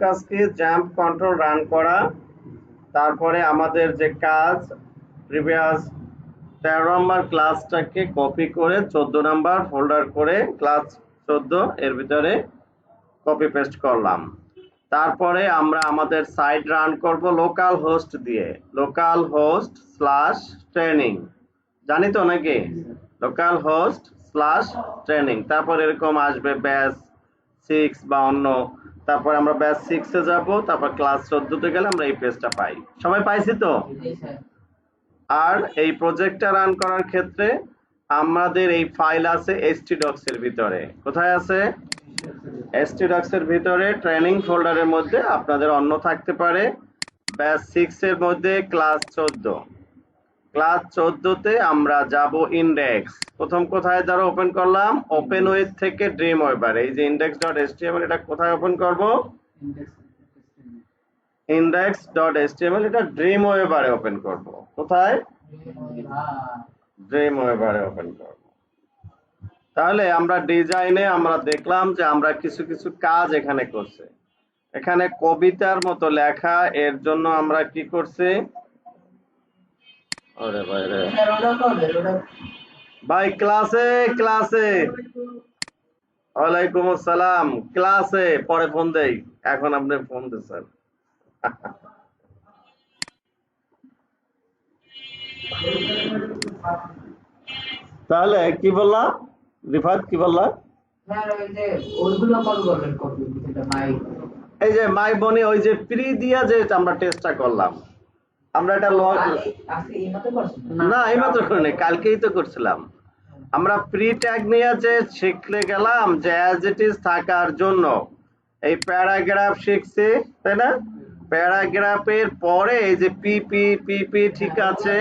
কাজ কি jump control run করা, তারপরে আমাদের যে কাজ প্রিভিয়াস 13 নম্বর ক্লাসটাকে কপি করে 14 নম্বর ফোল্ডার করে ক্লাস 14 এর ভিতরে কপি পেস্ট করলাম। তারপরে আমরা আমাদের সাইট রান করব লোকাল হোস্ট দিয়ে, লোকাল হোস্ট স্ল্যাশ ট্রেনিং, জানি তো নাকি লোকাল হোস্ট স্ল্যাশ ট্রেনিং। তারপর এরকম আসবে ব্যাচ 6 বা অন্য, তারপর আমরা ব্যাচ 6 এ যাব, তারপর ক্লাস 14 তে গেলে আমরা এই পেজটা পাই। সবাই পাইছি তো? আর এই প্রজেক্টটা রান করার ক্ষেত্রে আমাদের এই ফাইল আছে htdocs এর ভিতরে। কোথায় আছে? htdocs এর ভিতরে ট্রেনিং ফোল্ডারের মধ্যে। আপনাদের অন্য থাকতে পারে। ব্যাচ 6 এর মধ্যে ক্লাস 14, ক্লাস 14 তে আমরা যাব ইন্ডেক্স। প্রথম কোথায় দ্বারা ওপেন করলাম? ওপেন উইথ থেকে ড্রিম ওয়েবার। এই যে index.html, এটা কোথায় ওপেন করব? index.html, এটা ড্রিম ওয়েবারে ওপেন করব। কোথায়? ড্রিম ওয়েবারে ওপেন করব। তাহলে আমরা ডিজাইনে আমরা দেখলাম যে আমরা কিছু কিছু কাজ এখানে করছে। এখানে কবিতার মতো লেখা, এর জন্য আমরা কি করছি? ওরে ভাই রে ভাই, ক্লাসে ক্লাসে ওয়ালাইকুম আসসালাম, ক্লাসে পরে ফোন দেই, এখন আপনি ফোন দিচ্ছেন। তাহলে কি বললাম রিফাত, কি বললাম? এই যে মাই বনি, ওই যে প্রি দিয়া যে আমরা টেস্টটা করলাম, আমরা এটা না এইমাত্র করিনি, কালকেই তো করছিলাম। আমরা প্রি ট্যাগ নিয়ে যে শিখলে গেলাম যে অ্যাজ ইট ইজ থাকার জন্য এই প্যারাগ্রাফ শিখছি, তাই না? প্যারাগ্রাফের পরে এই যে পিপি পিপি, ঠিক আছে।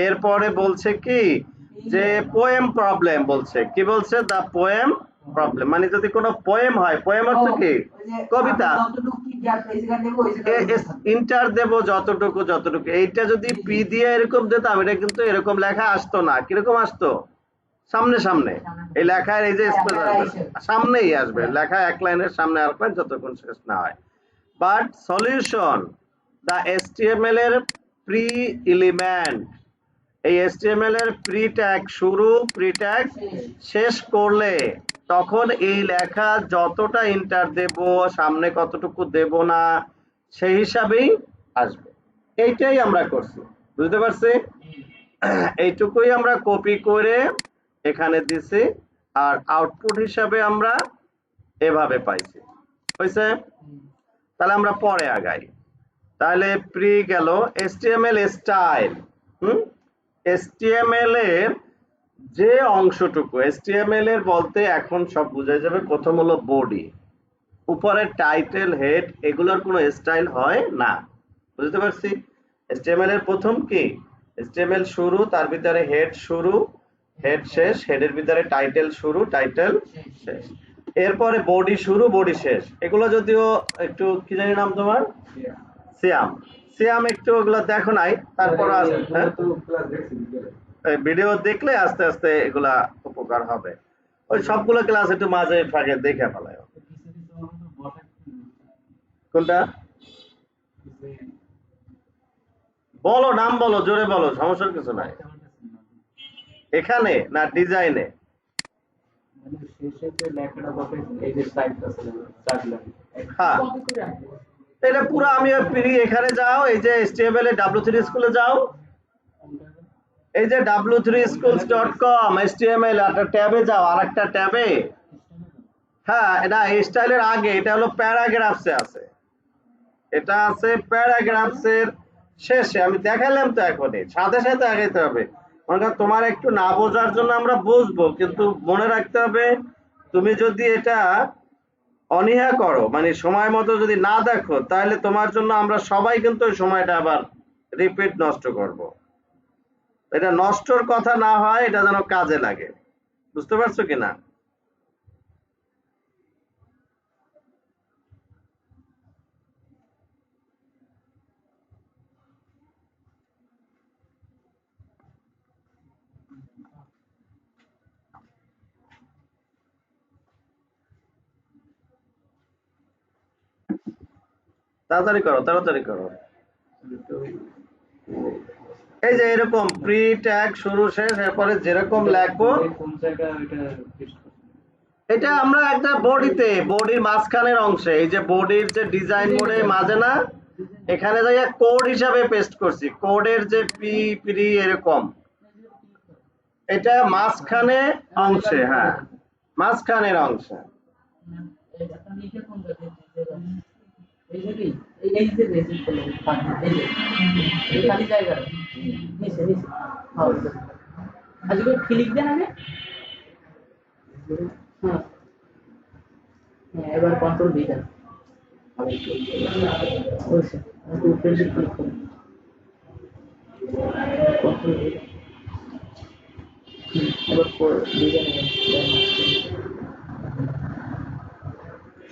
এরপরে বলছে কি যে পোয়েম প্রবলেম, বলছে কি বলছে? দা পোয়েম প্রবলেম, মানে যদি কোনো পোয়েম হয়, পোয়েম হচ্ছে কি কবিতা, ইন্টার দেব যতটুকু যতটুকু। এইটা যদি পি দিয়ে এরকম দিতাম, এটা কিন্তু এরকম লেখা আসতো না। কিরকম আসতো? সামনে সামনে, এই লেখার এই যে স্পেস আসবে, সামনেই আসবে লেখা, এক লাইনের সামনে আর লাইন যতক্ষণ শেষ না হয়। বাট সলিউশন, দা HTML এর প্রি এলিমেন্ট, এই HTML এর প্রি ট্যাগ শুরু, প্রি ট্যাগ শেষ করলে তখন এই লেখা যতটা ইন্টার দেব, সামনে কতটুকু দেব না, সেই হিসাবেই আসবে। এইটাই আমরা করছি, বুঝতে পারছি? এইটুকুই আমরা কপি করে এখানে দিছি, আর আউটপুট হিসাবে আমরা এভাবে পাইছি। হয়েছে? তাহলে আমরা পরে আগাই। তাহলে প্রি গেল, HTML স্টাইল। HTML এর যে অংশটুকু, HTML এর বলতে এখন সব বোঝা যাবে। প্রথম হলো বডি, উপরে টাইটেল, হেড, এগুলোর কোনো স্টাইল হয় না, বুঝতে পারছি? HTML এর প্রথম কি HTML শুরু, তার ভিতরে হেড শুরু, হেড শেষ, হেডের ভিতরে টাইটেল শুরু, টাইটেল শেষ, এরপরে বডি শুরু, বডি শেষ। এগুলো যদিও একটু কি জানি নাম তোমার, সিয়াম, সিয়াম একটু ওগুলো দেখো নাই, তারপর ভিডিও দেখলে আস্তে আস্তে এগুলা উপকার হবে। ওই সবগুলো ক্লাস একটু মাঝে ফাঁকে দেখে ফেলায়। কোনটা বলো, নাম বলো, জোরে বলো, সমস্যার কিছু নাই। এখানে না ডিজাইনে? হ্যাঁ, এটা পুরো আমি প্রি, এখানে যাও, এই যে HTML এ W3 স্কুলে যাও, এই যে w3schools.com HTML একটা ট্যাবে যাও, আরেকটা ট্যাবে। হ্যাঁ, এটা স্টাইলের আগে, এটা হলো প্যারাগ্রাফসে আছে, এটা আছে প্যারাগ্রাফসের শেষে। আমি দেখালাম তো, এখনই সাথে সাথে আগাইতে হবে। মনে তোমার একটু না বোঝার জন্য আমরা বুঝবো, কিন্তু মনে রাখতে হবে তুমি যদি এটা অনীহা করো, মানে সময় মতো যদি না দেখো, তাহলে তোমার জন্য আমরা সবাই কিন্তু ওই সময়টা আবার রিপিট নষ্ট করব। এটা নষ্টর কথা না হয়, এটা যেন কাজে লাগে, বুঝতে পারছো কিনা? তাড়াতাড়ি করো, তাড়াতাড়ি করো। এই যে এরকম প্রি ট্যাগ শুরু শেষ, এরপরে যেরকম লেখবো এটা আমরা একটা বডিতে, বডির মাঝখানের অংশে, এই যে বডির যে ডিজাইন মোডে মাঝে না, এখানে জায়গা কোড হিসাবে পেস্ট করছি, কোডের যে পি প্রি এরকম, এটা মাঝখানে অংশে, হ্যাঁ মাঝখানের অংশে। এবার কন্ট্রোল ভি দেন,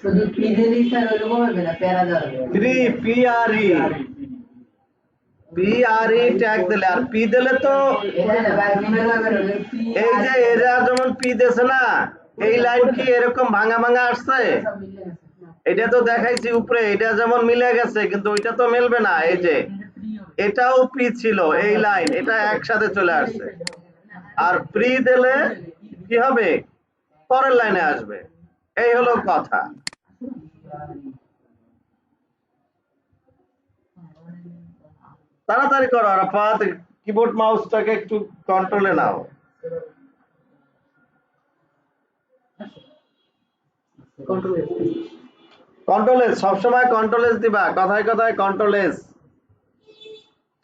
শুধু পি দিলেই স্যার ওইরকম হবে না, প্যারা যাবে প্রি পিআরই পিআরই ট্যাগ দিলে, আর পি দিলে তো এই যে এরা যেমন পি দিয়েছে না, এই লাইন কি এরকম ভাঙা ভাঙা আসছে? এটা তো দেখাইছি উপরে, এটা যেমন মিলে গেছে, কিন্তু ওইটা তো মিলবে না। এই যে এটাও পি ছিল, এই লাইন এটা একসাথে চলে আসছে, আর প্রি দিলে কি হবে, পরের লাইনে আসবে। এই হলো কথা। তাড়াতাড়ি করো আরাফাত, কিবোর্ড মাউসটাকে একটু কন্ট্রোলে নাও। কন্ট্রোল এস, সবসময় কন্ট্রোল এস দিবা, কথায় কথায় কন্ট্রোল এস,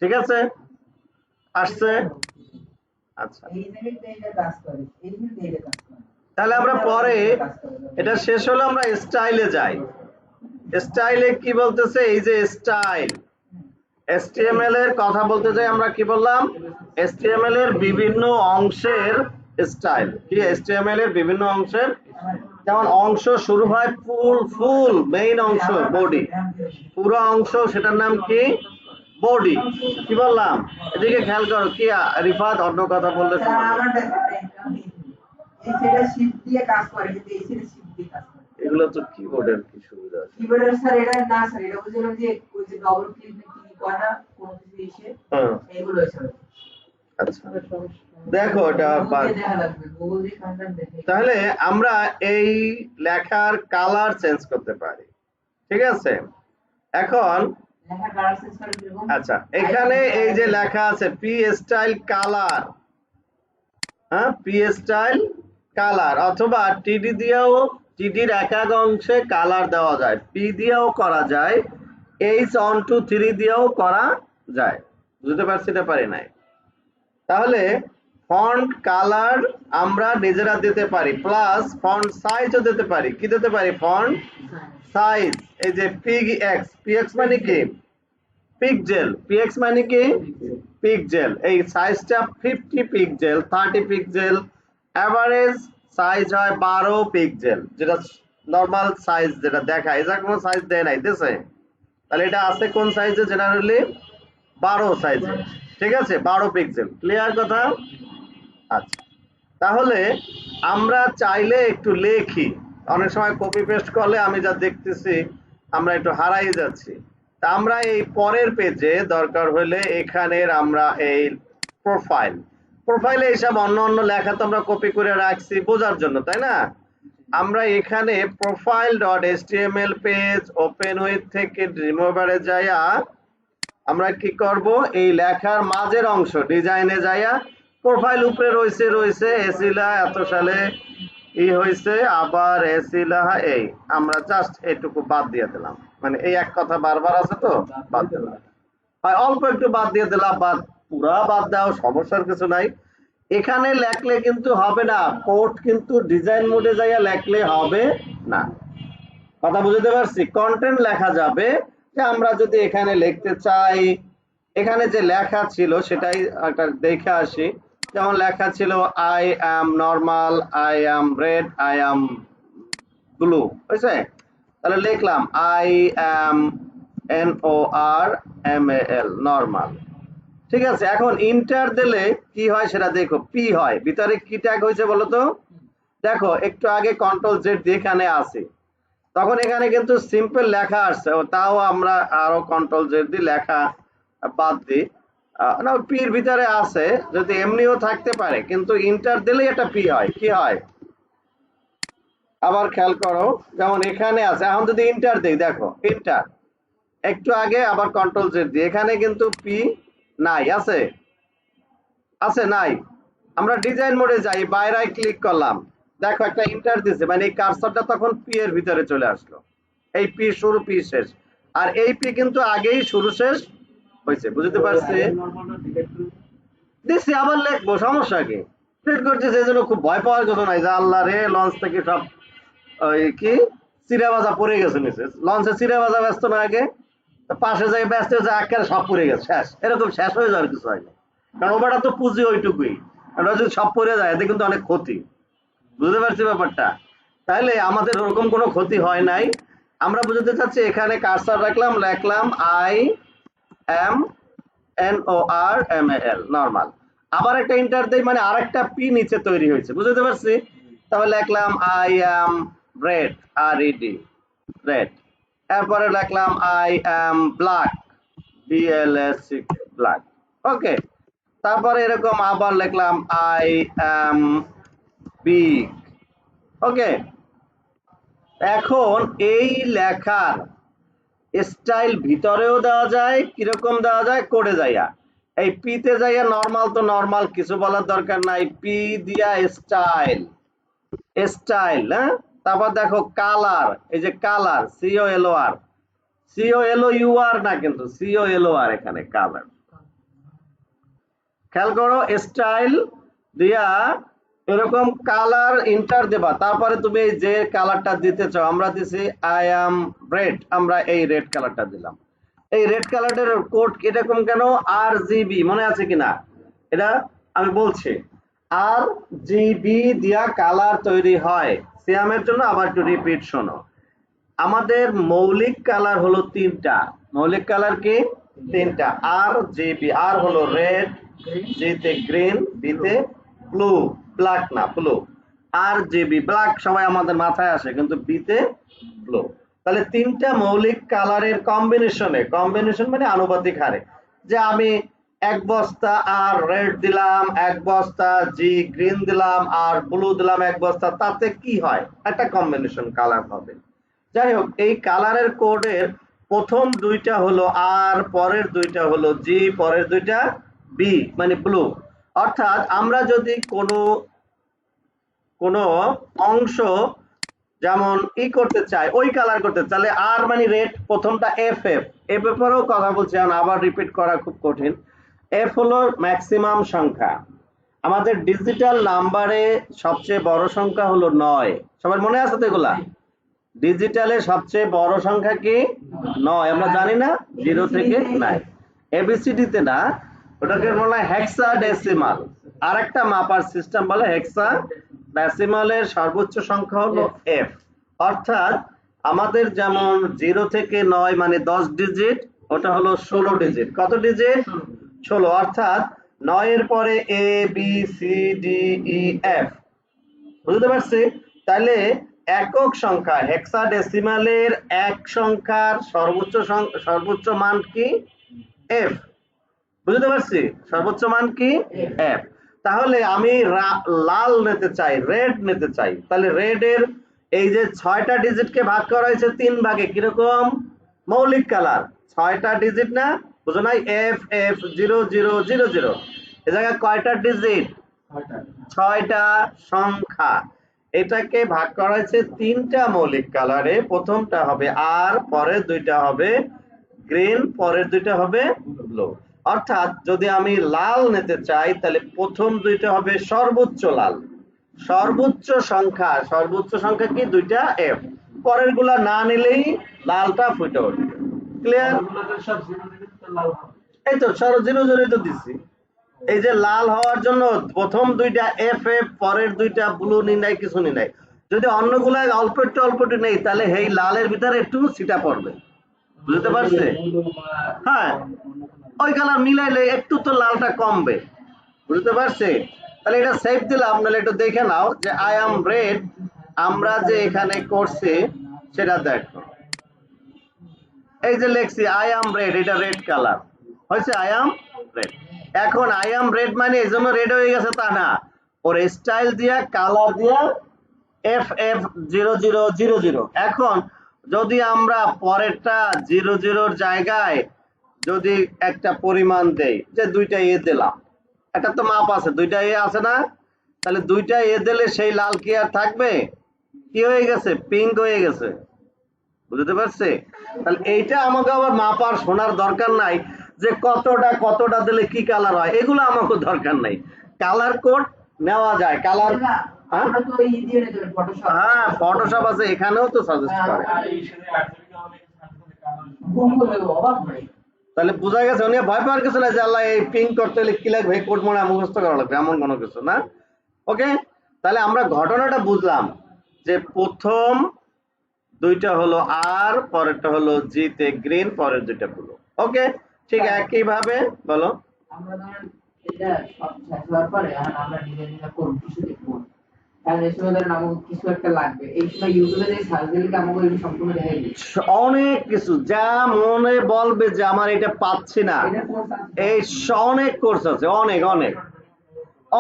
ঠিক আছে? আসছে? আচ্ছা, তাহলে আমরা পরে এটা শেষ হলো আমরা স্টাইলে যাই। স্টাইলে কি বলতেছে, এই যে স্টাইল, HTML এর কথা বলতে যাই, আমরা কি বললাম, HTML এর বিভিন্ন অংশের স্টাইল কি, HTML এর বিভিন্ন অংশের, যেমন অংশ শুরু হয় ফুল মেইন অংশ বডি, পুরো অংশ সেটার নাম কি, বডি। কি বললাম, এদিকে খেয়াল করো, কি রিফাত অন্য কথা বললে এগুলো তো কিবোর্ডের কি সুবিধা আছে, কিবোর্ডের স্যার এটা না স্যার, এটা বুঝলাম যে ওই যে ডবল ক্লিক কি করা কোন কিছু এসে এগুলো স্যার। আচ্ছা দেখো এটা, তাহলে আমরা এই লেখার কালার চেঞ্জ করতে পারি, ঠিক আছে? এখন আচ্ছা, এখানে এই যে লেখা আছে পি স্টাইল কালার, হ্যাঁ পি স্টাইল কালার, অথবা টিডি দিয়েও, টিডির এক এক অংশে কালার দেওয়া যায়, পি দিয়েও করা যায়, H1 2 3 দিয়েও করা যায়। বুঝতে পারছি না, পারি নাই? তাহলে ফন্ট কালার আমরা নিজেরা দিতে পারি, প্লাস ফন্ট সাইজও দিতে পারি। কি দিতে পারি, ফন্ট সাইজ। এই যে পিএক্স মানে কি, পিক্সেল, পিএক্স মানে কি পিক্সেল, এই সাইজটা 50 পিক্সেল, 30 পিক্সেল, এভারেজ সাইজ হয় 12 পিক্সেল, যেটা নরমাল সাইজ যেটা দেখায়, এটা কোনো সাইজ দেয় নাই দিছে, তাহলে এটা আছে কোন সাইজে, জেনারেলি 12 সাইজে, ঠিক আছে, 12 পিক্সেল। ক্লিয়ার কথা? আচ্ছা, তাহলে আমরা চাইলে একটু লেখি, অনেক সময় কপি পেস্ট করলে আমি যা দেখতেছি আমরা একটু হারাই যাচ্ছি, তা আমরা এই পরের পেজে দরকার হলে এখানের আমরা এই প্রোফাইলে এইসব অন্য অন্য লেখা তো আমরা কপি করে রাখছি বোঝার জন্য, তাই না? আমরা এখানে profile.html পেজ ওপেন উইথ থেকে রিমুভারে যাইয়া আমরা কি করব, এই লেখার মাঝের অংশ ডিজাইনে যাইয়া, প্রোফাইল উপরে রয়েছে এসিলা এত সালে ই হয়েছে, আবার এসিলা এই, আমরা জাস্ট এইটুকু বাদ দিয়ে দিলাম, মানে এই এক কথা বারবার আছে তো বাদ দিলাম, হয় অল্প একটু বাদ দিয়ে দিলাম, বাদ পুরা বাদ দাও, সমস্যার কিছু নাই। এখানে লেখলে কিন্তু হবে না, কোড কিন্তু ডিজাইন মোডে যাইয়া লেখলে হবে না, কথা বুঝতে পারছি? কন্টেন্ট লেখা যাবে, যে আমরা যদি এখানে লিখতে চাই, এখানে যে লেখা ছিল সেটাই একটা দেখে আসি, যেমন লেখা ছিল I am normal, I am red, I am blue, বুঝছে? তাহলে লিখলাম আই অ্যাম NORMAL নরমাল, ঠিক আছে? এখন ইন্টার দিলে কি হয় সেটা দেখো, পি হয়, ভিতরে কি ট্যাগ হয়েছে বলো তো, দেখো একটু আগে কন্ট্রোল জেড দিয়ে এখানে আসি, তখন এখানে কিন্তু সিম্পল লেখা আসছে, তাও আমরা আরো কন্ট্রোল জেড দিয়ে লেখা বাদ দিই। না, পির ভিতরে আছে, যদি এমনিও থাকতে পারে, কিন্তু ইন্টার দিলেই একটা পি হয়। কি হয় আবার খেয়াল করো, যেমন এখানে আছে, এখন যদি ইন্টার দিই, দেখো ইন্টার, একটু আগে আবার কন্ট্রোল জেড দিই, এখানে কিন্তু পি নাই, আছে আছে নাই। আমরা ডিজাইন মোডে যাই, বাইরে ক্লিক করলাম, দেখো একটা ইন্টার দিছে, মানে এই কার্সরটা তখন পি এর ভিতরে চলে আসলো। এই পি শুরু পি শেষ, আর এই পি কিন্তু আগেই শুরু শেষ হয়েছে, বুঝতে পারছি? দিচ্ছি, আবার লিখবো, সমস্যা কি? প্রিন্ট করতেছে, এই জন্য খুব ভয় পাওয়ার কথা নাই যে আল্লাহ রে লঞ্চ থেকে সব ওই কি চিরা বাজা পড়ে গেছে নিচে, লঞ্চে চিরা বাজা ব্যস্ত না আগে, পাশে যাই ব্যস্ত হয়েছে, একেবারে সব পড়ে গেছে, শেষ। এরকম শেষ হয়ে যাওয়ার কিছু হয়নি, কারণ ওটা তো পুঁজি ওইটুকুই, ওটা যদি সব পড়ে যায় এতে কিন্তু অনেক ক্ষতি, বুঝতে পারছি ব্যাপারটা? তাহলে আমাদের ওরকম কোনো ক্ষতি হয় নাই। আমরা বুঝতে চাচ্ছি, এখানে কার্সার রাখলাম, লিখলাম IMNORMAL, নরমাল। আবার একটা ইন্টার দেই, মানে আরেকটা পি নিচে তৈরি হয়েছে, বুঝতে পারছি? তাহলে লিখলাম I am red, RED, red. এরপরে লিখলাম I am black, BLACK, black. Okay, তারপরে এরকম আবার লিখলাম I am big। ওকে, এখন এই লেখার স্টাইল ভিতরেও দেওয়া যায়, কিরকম দেওয়া যায়, কোডে যাইয়া, এই পি তে যাইয়া নরমাল তো নরমাল, কিছু বলার দরকার নাই, পি দিয়া স্টাইল, স্টাইল, হ্যাঁ। তারপর দেখো কালার, এই যে কালার, COLOR, COLOUR না, কিন্তু COLOR, এখানে কালার। খেয়াল করো, স্টাইল দিয়া এরকম কালার ইন্টার দেবা, তারপরে তুমি যে কালারটা দিতে চাও, আমরা দিছি I am red, আমরা এই রেড কালারটা দিলাম। এই রেড কালারের কোড এরকম কেন? RGB, মনে আছে কিনা? এটা আমি বলছি, RGB দিয়া কালার তৈরি হয় সিয়ামের জন্য। আবার একটু রিপিট শোনো, আমাদের মৌলিক কালার হলো তিনটা। মৌলিক কালার কি? তিনটা। RGB, আর হলো রেড, জি তে গ্রিন, বি তে ব্লু, ব্ল্যাক না, ব্লু। RGB, ব্ল্যাক সবাই আমাদের মাথায় আসে, কিন্তু বি তে ব্লু। তাহলে তিনটা মৌলিক কালারের কম্বিনেশনে, কম্বিনেশন মানে আনুপাতিক হারে, যে আমি এক বস্তা আর রেড দিলাম, এক বস্তা জি গ্রিন দিলাম, আর ব্লু দিলাম এক বস্তা, তাতে কি হয়? একটা কম্বিনেশন কালার হবে। যাই হোক, এই কালারের কোডের প্রথম দুইটা হলো আর, পরের দুইটা হলো জি, পরের দুইটা বি, মানে ব্লু। অর্থাৎ আমরা যদি কোনো অংশ যেমন করতে চাই, ওই কালার করতে চাইলে, আর মানে রেড, প্রথমটা এফ, এ ব্যাপারেও কথা বলছি, আবার রিপিট করা খুব কঠিন। এফ হলো ম্যাক্সিমাম সংখ্যা। আমাদের ডিজিটাল নাম্বারে সবচেয়ে বড় সংখ্যা হলো 9, সবার মনে আছে তো এগুলা? ডিজিটালে সবচেয়ে বড় সংখ্যা কি? 9, আমরা জানি না, 0 থেকে 9। ABCD তে না, ওটাকে বলা হয় হেক্সাডেসিমাল। আর একটা মাপার সিস্টেম বলে হেক্সাডেসিমালের সর্বোচ্চ সংখ্যা হলো F। অর্থাৎ আমাদের যেমন 0 থেকে 9 মানে 10 ডিজিট, ওটা হলো 16 ডিজিট। কত ডিজিট? 16। অর্থাৎ 9 এর পরে ABCDEF, বুঝতে পারছি? তাহলে একক সংখ্যা হেক্সাডেসিমালের এক সংখ্যার সর্বোচ্চ মান কি? F, বুঝতে পারছি? সর্বোচ্চ মান কি? F। তাহলে আমি লাল নিতে চাই, রেড নিতে চাই, তাহলে রেড এর এই যে 6টা ডিজিটকে ভাগ করা হয়েছে 3 ভাগে, কিরকম? মৌলিক কালার 6টা ডিজিট না, বুঝো নাই? FF0000, এই জায়গায় কয়টা ডিজিট? 6টা সংখ্যা। এটাকে ভাগ করা হয়েছে 3টা মৌলিক কালারে, প্রথমটা হবে আর, পরের দুইটা হবে গ্রিন, পরের দুইটা হবে ব্লু। অর্থাৎ যদি আমি লাল নিতে চাই, তাহলে প্রথম দুইটা হবে সর্বোচ্চ লাল, সর্বোচ্চ সংখ্যা কি? 2টা F, পরের গুলা না নিলেই লালটা ফুটে উঠবে। ক্লিয়ার? এই তো 0 তো দিচ্ছি। এই যে লাল হওয়ার জন্য প্রথম দুইটা FF, পরের দুইটা ব্লু নির্ণয়, কিছু নির্ণয়। যদি অন্যগুলা অল্প একটু নেই, তাহলে এই লালের ভিতরে একটু ছিটা পড়বে, বুঝতে পারছে? হ্যাঁ, ওই কালার মিলাইলে একটু তো লালটা কমবে, বুঝতে পারছে? তাহলে এটা সেভ দিলাম, নাহলে একটু দেখে নাও যে I am red আমরা যে এখানে করছি সেটা দেখো। এই যে লেখছি আই অ্যাম রেড, এটা রেড কালার হয়েছে, আই অ্যাম রেড। এখন আই অ্যাম রেড মানে এই জন্য রেড হয়ে গেছে তা না, ওর স্টাইল দিয়া কালার দিয়া FF0000। এখন যদি আমরা পরেরটা 00 জায়গায় যদি একটা পরিমাণ দেই, যে দুইটা এ দিলাম, এটা তো মাপ আছে, দুইটা এ আছে না, তাহলে দুইটা এ দিলে সেই লাল কি আর থাকবে? কি হয়ে গেছে? পিঙ্ক হয়ে গেছে। বুঝতে পারছি? তাহলে এইটা আমাকে আবার মাপার শোনার দরকার নাই যে কতটা দিলে কি কালার হয়, এগুলো আমাকে দরকার নাই। কালার কোড নেওয়া যায়, কালার হ্যাঁ ফটোশপ আছে, এখানেও তো সাজেস্ট করে। তাহলে বোঝা গেছে উনি ভয় পাওয়ার কিছু না যে আল্লাহ এই পিঙ্ক করতে হলে কি লাগবে, কোড মনে মুখস্থ করা লাগবে, এমন কোনো কিছু না। ওকে, তাহলে আমরা ঘটনাটা বুঝলাম যে প্রথম দুইটা হলো আর, পরেরটা হলো জি তে গ্রিন, পরের দুইটা ব্লু। ওকে, ঠিক একই ভাবে বলো। আমরা ধরেন এটা সব শেষ হওয়ার পরে এখন আমরা নিজে করব, কিছু দেখব, তাহলে এই সময় ধরেন আমাকে কিছু একটা লাগবে, এই সময় ইউটিউবে যে সার্চ দিলে কি আমাকে এই সম্পূর্ণ দেখাই দিবে? অনেক কিছু যা মনে বলবে যে আমার এটা পাচ্ছি না, এই অনেক কোর্স আছে, অনেক অনেক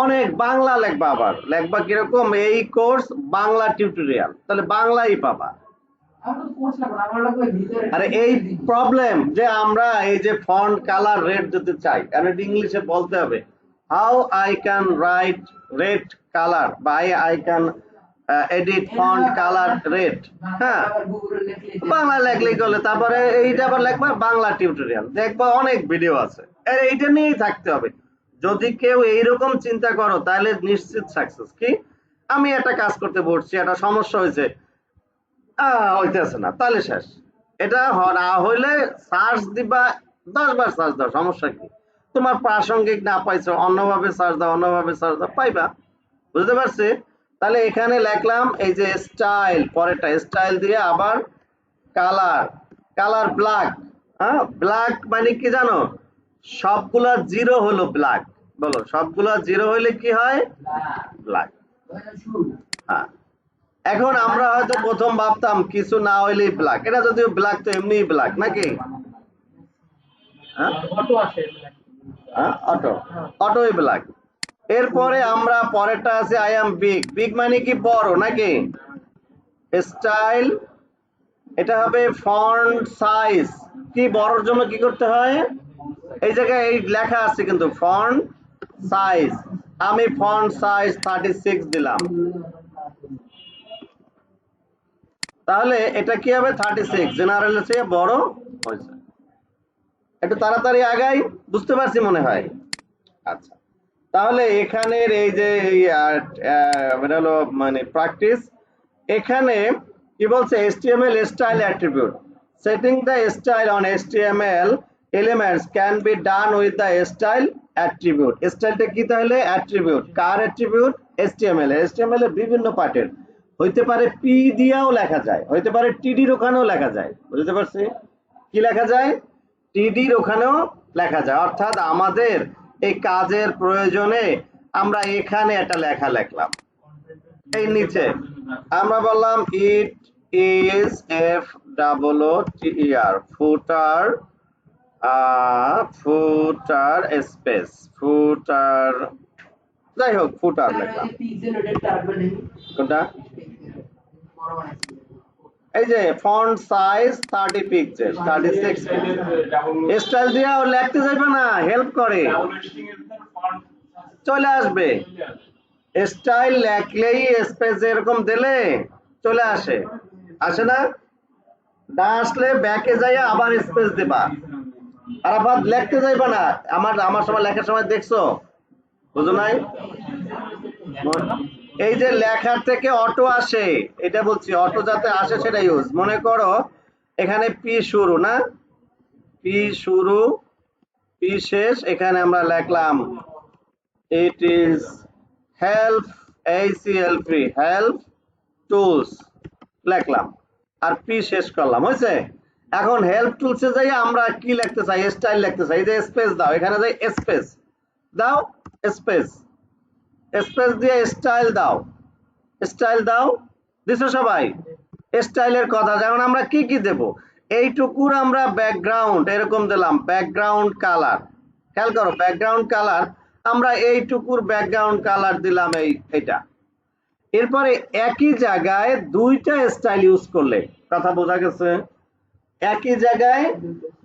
অনেক। বাংলা লেখবা, আবার লেখবা কিরকম, এই কোর্স বাংলা টিউটোরিয়াল, তাহলে বাংলাই পাবা। আরে এই প্রবলেম যে আমরা এই যে ফন্ট কালার রেড দিতে চাই, কারণ এটা ইংলিশে বলতে হবে, how I can write red colour, বা I can edit font colour red. হ্যাঁ, বাংলা লেখলেই গেলে তারপরে এইটা আবার লেখবা বাংলা টিউটোরিয়াল, দেখবা অনেক ভিডিও আছে, এইটা নিয়েই থাকতে হবে। যদি কেউ এইরকম চিন্তা করো তাহলে নিশ্চিত সাকসেস। কি আমি একটা কাজ করতে বসছি, একটা সমস্যা হয়েছে, হইতেছে না, তাহলে শেষ। এটা না হইলে সার্চ দিবা, 10 বার সার্চ দাও, সমস্যা কি? তোমার প্রাসঙ্গিক না পাইছো, অন্যভাবে সার্চ দাও, অন্যভাবে সার্চ দাও, পাইবা। বুঝতে পারছি? তাহলে এখানে লিখলাম এই যে স্টাইল, পরেরটা স্টাইল দিয়ে আবার কালার, কালার ব্ল্যাক। হ্যাঁ, ব্ল্যাক মানে কি জানো? সবগুলা জিরো হলো ব্ল্যাক। বলো, সবগুলা জিরো হইলে কি হয়? ব্ল্যাক। হ্যাঁ, এখন আমরা হয়তো প্রথম ভাবতাম কিছু না হইলেই ব্ল্যাক, এটা যদিও ব্ল্যাক তো এমনিই ব্ল্যাক নাকি? হ্যাঁ, অটো, অটোই ব্ল্যাক। এরপরে আমরা পরেরটা আছে আই এম বিগ। বিগ মানে কি? বড় নাকি? স্টাইল, এটা হবে ফন্ট সাইজ। কি বড়র জন্য কি করতে হয়? এই জায়গায় এই লেখা আছে কিন্তু ফন্ট সাইজ, আমি ফন্ট সাইজ 36 দিলাম, তাহলে এটা কি হবে? 36 জেনারেলের চেয়ে বড় হয়েছে। একটু তাড়াতাড়ি আগাই, বুঝতে পারছি মনে হয়। আচ্ছা, তাহলে এখানের এই যে এটা হলো মানে প্র্যাকটিস। এখানে কি বলছে? HTML style attribute, setting the style on HTML elements can be done with the style attribute. স্টাইলটা কি তাহলে? অ্যাট্রিবিউট। কার অ্যাট্রিবিউট? HTML। HTML এর বিভিন্ন পার্টের হইতে পারে, পি দিয়েও লেখা যায়, হইতে পারে টিডির ওখানেও লেখা যায়। বুঝতে পারছি? কি লেখা যায়? টিডির ওখানেও লেখা যায়। অর্থাৎ আমাদের এই কাজের প্রয়োজনে আমরা এখানে একটা লেখা লিখলাম, এই নিচে আমরা বললাম it is FOOTER, footer, footer space, footer, যাই হোক ফুটার লিখলাম। কোনটা? এই যে font size 30 pixel, 36 pixel. Style দিয়ে লিখতে যাইবে না, হেল্প করে, চলে আসবে। স্টাইল লেখলেই স্পেস এরকম দিলে চলে আসে, আসে না? না আসলে ব্যাকে যাইয়া আবার স্পেস দিবা, আর আবার লিখতে যাইবা না। আমার সময় লেখার সময় দেখছো? বুঝো নাই? এই যে লেখার থেকে অটো আসে, এটা বলছি, অটো যাতে আসে সেটা ইউজ। মনে করো এখানে পি শুরু না, পি শুরু, পি শেষ, এখানে আমরা লিখলাম it is help, HELP, help tools লিখলাম, আর পি শেষ করলাম, হয়েছে? এখন হেল্প টুলসে যাই আমরা কি লিখতে চাই? স্টাইল লিখতে চাই, এই যে স্পেস দাও, এখানে যাই স্পেস দাও, স্পেস, স্পেস দিয়ে স্টাইল দাও, স্টাইল দাও, দিছো সবাই? স্টাইলের কথা, যেমন আমরা কি কি দেব, এইটুকুর আমরা ব্যাকগ্রাউন্ড এরকম দিলাম, ব্যাকগ্রাউন্ড কালার, খেয়াল করো ব্যাকগ্রাউন্ড কালার, আমরা এইটুকুর ব্যাকগ্রাউন্ড কালার দিলাম এইটা। এরপরে একই জায়গায় দুইটা স্টাইল ইউজ করলে, কথা বোঝা গেছে, একই জায়গায়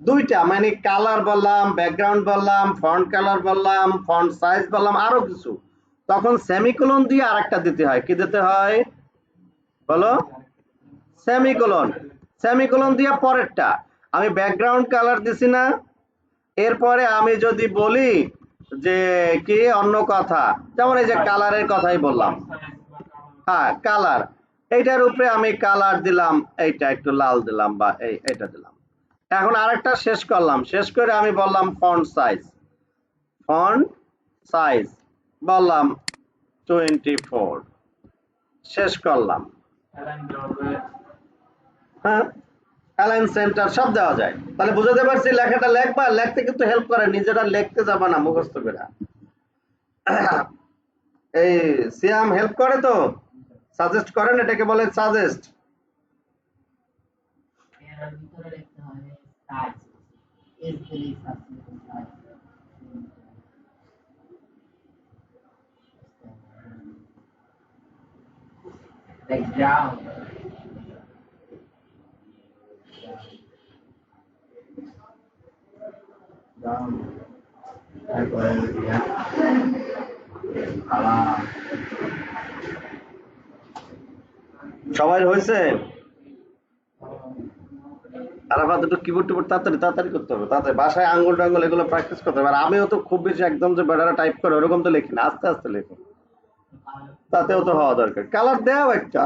দুইটা, মানে কালার বললাম, ব্যাকগ্রাউন্ড বললাম, ফন্ট কালার বললাম, ফন্ট সাইজ বললাম, আরো কিছু, তখন সেমিকোলন দিয়ে আরেকটা দিতে হয়। কি দিতে হয় বলো? সেমিকোলন। সেমিকোলন দিয়ে পরেরটা, আমি ব্যাকগ্রাউন্ড কালার দিছি না, এরপরে আমি যদি বলি যে কি অন্য কথা, যেমন এই যে কালারের কথাই বললাম, হ্যাঁ কালার, এইটার উপরে আমি কালার দিলাম, এইটা একটু লাল দিলাম বা এইটা দিলাম। এখন আরেকটা শেষ করলাম, শেষ করে আমি বললাম ফন্ট সাইজ, ফন্ট সাইজ বললাম 24, শেষ করলাম। হ্যাঁ, অ্যালাইন সেন্টার সব দেওয়া যায়। তাহলে বুঝতে পারছি লেখাটা লেখবা, লেখতে কিন্তু হেল্প করে, নিজেরা লিখতে যাবা না মুখস্থ করে। এই সিয়াম হেল্প করে তো, সাজেস্ট করেন, এটাকে বলে সাজেস্ট। এর ভিতরে লিখতে হবে সাইজ এস দিলেই সাবস্টিটিউট ব্যাকগ্রাউন্ড ডাউন তারপরে দিয়া কালার। সবাই হয়েছে? আরাফাত একটু কিবোর্ড টিবোর্ড তাড়াতাড়ি তাড়াতাড়ি করতে হবে, তাড়াতাড়ি বাসায় আঙ্গুল টাঙ্গুল এগুলো প্র্যাকটিস করতে হবে। আর আমিও তো খুব বেশি একদম যে বেটারা টাইপ করে ওরকম তো লিখি না, আস্তে আস্তে লিখি, তাতেও তো হওয়া দরকার। কালার দেও একটা,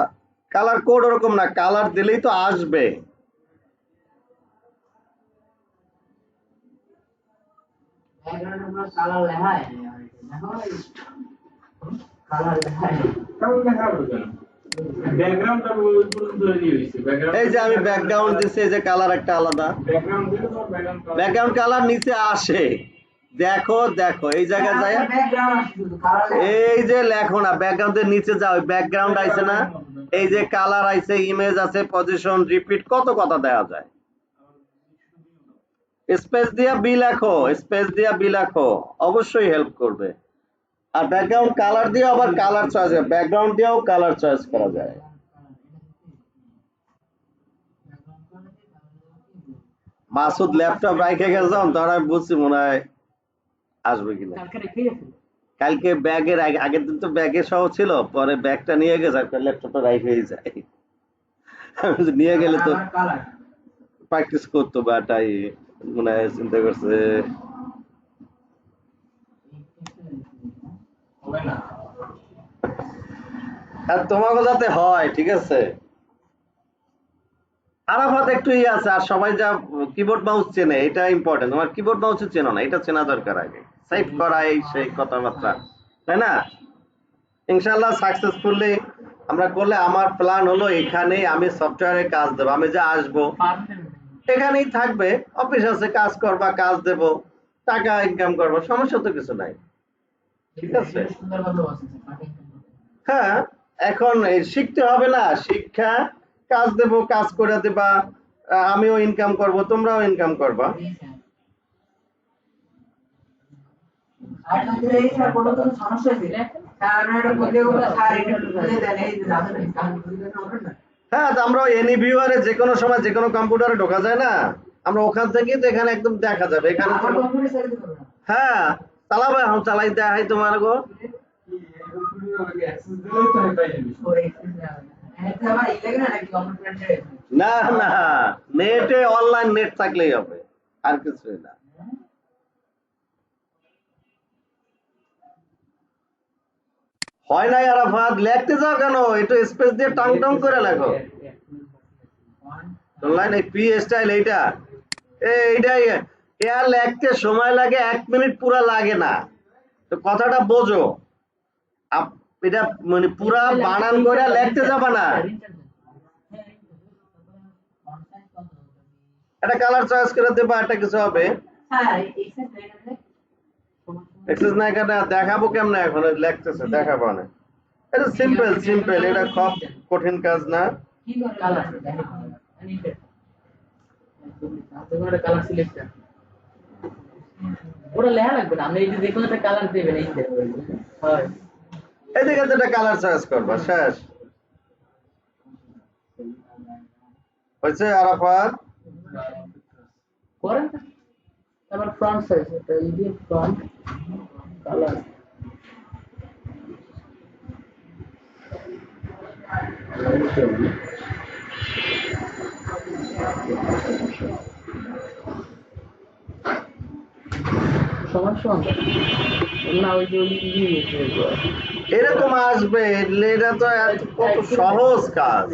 কালার কোড ওরকম না, কালার দিলেই তো আসবে। ব্যাকগ্রাউন্ডে পুরো কালার লেখা হয় না হয় কালার লেখা হয় কেমন লেখা হবে কেন ব্যাকগ্রাউন্ডটা ওই পর্যন্ত রেডি হইছে ব্যাকগ্রাউন্ড এই যে আমি ব্যাকগ্রাউন্ড দিছি, এই যে কালার একটা আলাদা, ব্যাকগ্রাউন্ড দিলে তো ব্যাকগ্রাউন্ড কালার নিচে আসে, দেখো দেখো এই জায়গায় যায়, ব্যাকগ্রাউন্ড আসে শুধু কালার এই যে লেখো না ব্যাকগ্রাউন্ডের নিচে যাও, ব্যাকগ্রাউন্ড আইছে না, এই যে কালার আইছে, ইমেজ আছে, পজিশন, রিপিট, কত কথা দেওয়া যায়। স্পেস দিয়া বি লেখো, স্পেস দিয়া বি লেখো, অবশ্যই হেল্প করবে। আর ব্যাকগ্রাউন্ড কালার দিয়ে আবার কালার চয়েস, ব্যাকগ্রাউন্ড দিয়েও কালার চয়েস করা যায়। মাসুদ ল্যাপটপ রাইখে গেছে, তখন আমি বুঝছি মনে হয় আসবে কিনা। কালকে ব্যাগের আগের দিন তো ব্যাগে সহ ছিল, পরে ব্যাগটা নিয়ে গেছে, একটা ল্যাপটপটা রাইখেই যায়, নিয়ে গেলে তো প্র্যাকটিস করতো বাটাই, মনে হয় চিন্তা করছে। আর তোমাকে যাতে হয়, ঠিক আছে। আরাফাত একটু ইয়ে আছে, আর সবাই যা কিবোর্ড মাউস চেনে, এটা ইম্পর্টেন্ট। তোমার কিবোর্ড মাউস চেনো না, এটা চেনা দরকার আগে, সেভ করা এই সেই কথাবার্তা, তাই না? ইনশাআল্লাহ সাকসেসফুলি আমরা করলে, আমার প্ল্যান হলো এখানেই আমি সফটওয়্যারে কাজ দেবো, আমি যা আসবো এখানেই থাকবে, অফিস আছে, কাজ করবা, কাজ দেব, টাকা ইনকাম করবো, সমস্যা তো কিছু নাই, ঠিক আছে। হ্যাঁ, এখন এই শিখতে হবে না, শিক্ষা, কাজ দেব, কাজ করে দেবা, আমিও ইনকাম করব, তোমরাও ইনকাম করবা। আর যদি এই স্যার কোনো তো সমস্যা ছিল কারণ এটা বলতে বলতে স্যার এটা বলে দেন এই যে যাবেন কারণ বুঝতে পারবেন না। হ্যাঁ, তো আমরা এনি ভিউয়ারে যে কোনো সময় যে কোনো কম্পিউটারে ঢোকা যায় না, আমরা ওখান থেকেই তো এখানে একদম দেখা যাবে, এখানে তো। আমার কম্পিউটার চালাতে পারবেন না। হ্যাঁ, চালাবে, এখন চালাই দেখাই তোমার গো। না না, নেটে অনলাইন নেট থাকলেই হবে, আর কিছুই না। হয় নাই আরাফাত, লিখতে যাও কেন, একটু স্পেস দিয়ে টাং টাং করে লেখো। অনলাইন এই পি স্টাইল এইটা, এইটাই এর লিখতে সময় লাগে 1 মিনিট পুরা লাগে না, তো কথাটা বোঝো। এটা মানে পুরা বানান করে লিখতে যাবা না। এটা কালার চয়েস করে দেবা, একটা কিছু হবে। এক্সেস না কেন দেখাবো কেমনে, এখন লিখতেছে দেখাবো না। এটা সিম্পল সিম্পল, এটা খুব কঠিন কাজ না। কি করে কালার তোমার কালার সিলেকশন ওটা লেখা লাগবে না, আপনি এই যে কোনো একটা কালার দেবেন এই হয় এদিকে একটা কালার চয়েস করবা, শেষ হয়েছে। আরাফাত করেন না। তারপর ফ্রন্ট সাইজ এটা এই যে ফ্রন্ট কালার সমস্যা না ওই যে এরকম আসবে, এটা তো কত সহজ কাজ।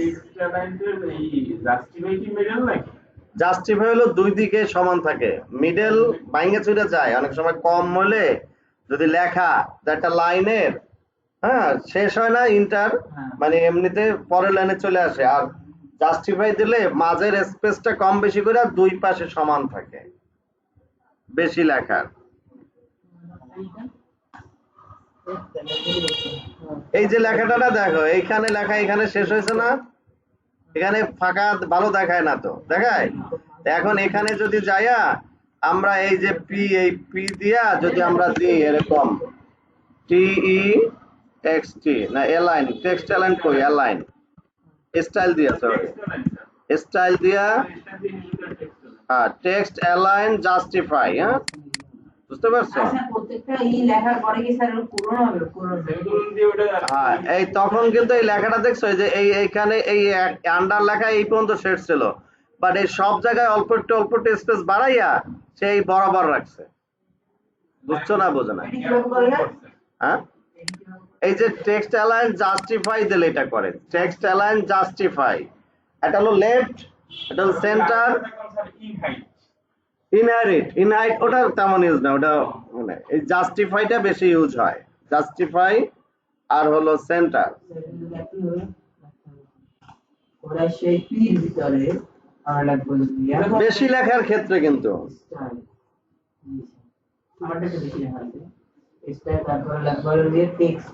জাস্টিফাই হলো দুই দিকে সমান থাকে, মিডল ভাঙে চলে যায়, অনেক সময় কম হলে যদি লেখা একটা লাইনের হ্যাঁ শেষ হয় না ইন্টার, মানে এমনিতে পরের লাইনে চলে আসে, আর জাস্টিফাই দিলে মাঝের স্পেসটা কম বেশি করে দুই পাশে সমান থাকে বেশি লেখার। এই যে লেখাটা দেখো, এইখানে লেখা এখানে শেষ হয়েছে না, এখানে ফাঁকা ভালো দেখায় না তো, দেখায়। এখন এখানে যদি যাইয়া আমরা এই যে পি, এই পি দিয়া যদি আমরা দিই এরকম TEXT না অ্যালাইন, টেক্সট অ্যালাইন কই, অ্যালাইন স্টাইল দিয়া, সরি স্টাইল দিয়া, হ্যাঁ টেক্সট অ্যালাইন জাস্টিফাই, হ্যাঁ বুঝতে পারছো? প্রত্যেকটা এই লেখার পরে কি স্যার পূরণ হবে? হ্যাঁ এই তখন কিন্তু এই লেখাটা দেখছো যে এইখানে এই আন্ডার লেখা এই পর্যন্ত শেষ ছিল, বাট এই সব জায়গায় অল্প একটু স্পেস বাড়াইয়া সেই বরাবর রাখছে, বুঝছো না বোঝো না? হ্যাঁ এই যে টেক্সট অ্যালাইন জাস্টিফাই দিলে এটা করে, টেক্সট অ্যালাইন জাস্টিফাই, এটা হলো লেফট, এটা হলো সেন্টার, ইনহাইট ওটা তেমন ইউজ না, ওটা মানে এই জাস্টিফাইটা বেশি ইউজ হয়, জাস্টিফাই আর হলো সেন্টার। ওরা সেই পির ভিতরে আর লাগবে বেশি লেখার ক্ষেত্রে কিন্তু আমারটা একটু বেশি লেখা আছে স্টাইল, তারপর লাগবে যে টেক্সট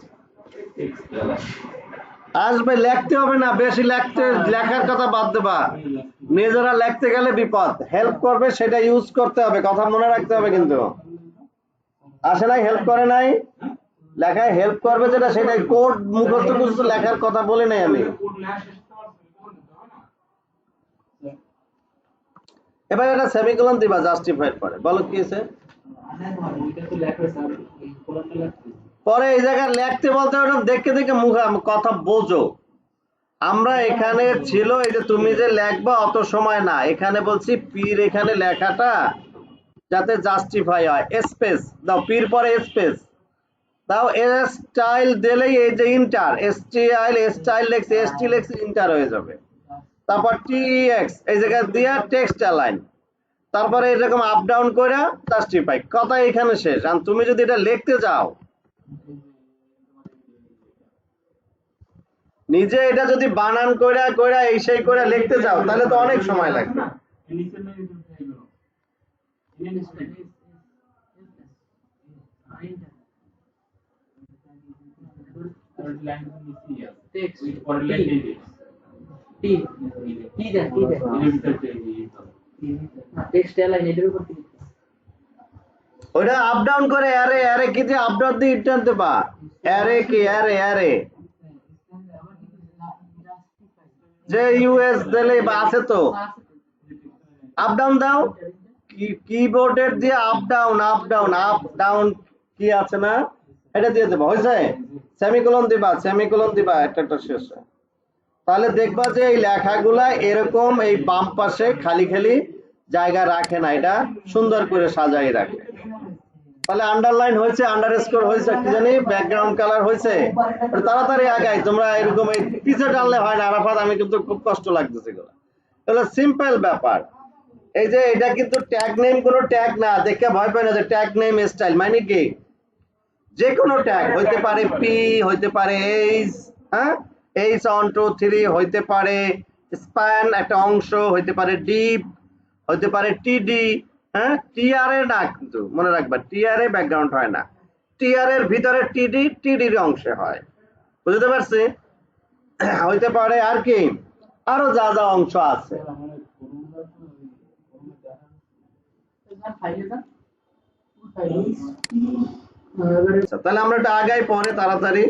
আসবে, লিখতে হবে না বেশি, লেখার কথা বাদ দেবা, নিজেরা লিখতে গেলে বিপদ, হেল্প করবে সেটা ইউজ করতে হবে, কথা মনে রাখতে হবে। কিন্তু আসে নাই, হেল্প করে নাই, লেখায় হেল্প করবে যেটা সেটাই, কোড মুখস্থ মুখস্থ লেখার কথা বলে নাই আমি। এবার এটা সেমিকোলন দিবা জাস্টিফাইড পরে, বলো কি আছে পরে এই জায়গায় লিখতে বলতে ওরকম দেখে দেখে মুখে কথা বোঝো। আমরা এখানে ছিল এই যে তুমি যে লেখবা অত সময় না, এখানে বলছি পির এখানে লেখাটা যাতে জাস্টিফাই হয়, স্পেস দাও, পির পরে স্পেস দাও, স্টাইল দিলেই এই যে ইন্টার, স্টাইল লেখছে, এসটি লেখছে, ইন্টার হয়ে যাবে। তারপর TEX এই জায়গায় দিয়া টেক্সট অ্যালাইন, তারপরে এরকম আপ ডাউন করে জাস্টিফাই, কথা এখানে শেষ। আর তুমি যদি এটা লিখতে যাও নিজে, এটা যদি বানান কইরা কইরা এই সেই করে লিখতে যাও তাহলে তো অনেক সময় লাগবে। ওইটা আপ ডাউন করে, অ্যারে অ্যারে কি যে আপ ডাউন দিয়ে ইন্টার দেবা, অ্যারে কি অ্যারে অ্যারে যে ইউএস দিলে বা আছে তো, আপ ডাউন দাও, কিবোর্ডের দিয়ে up down up down up down কি আছে না, এটা দিয়ে দেবা, হয়েছে। সেমিকোলন দিবা একটা শেষে, তাহলে দেখবা যে এই লেখাগুলা এরকম এই বাম পাশে খালি খালি জায়গা রাখে না, এটা সুন্দর করে সাজাই রাখে। তাহলে আন্ডারলাইন হয়েছে, আন্ডারস্কোর হয়েছে, কি জানি ব্যাকগ্রাউন্ড কালার হয়েছে, তাড়াতাড়ি আগাই, তোমরা এরকম এই পিছে টানলে হয় না। আরাফাত আমি কিন্তু খুব কষ্ট লাগতেছে এগুলো, তাহলে সিম্পল ব্যাপার। এই যে এটা কিন্তু ট্যাগ নেম, কোনো ট্যাগ না, দেখে ভয় পায় না যে ট্যাগ নেম স্টাইল মানে কি, যে কোনো ট্যাগ হইতে পারে, পি হইতে পারে, এইচ, হ্যাঁ এইচ 1 2 3 হইতে পারে, স্প্যান একটা অংশ হইতে পারে, ডিপ হইতে পারে, টিডি, হ্যাঁ টিআর এ না, কিন্তু মনে রাখবা টিআর এ ব্যাকগ্রাউন্ড হয় না, টিআর এর ভিতরে টিডির অংশে হয়, বুঝতে পারছি? হইতে পারে আর কি আরো যা যা অংশ আছে। আচ্ছা, তাহলে আমরা এটা আগাই পরে তাড়াতাড়ি।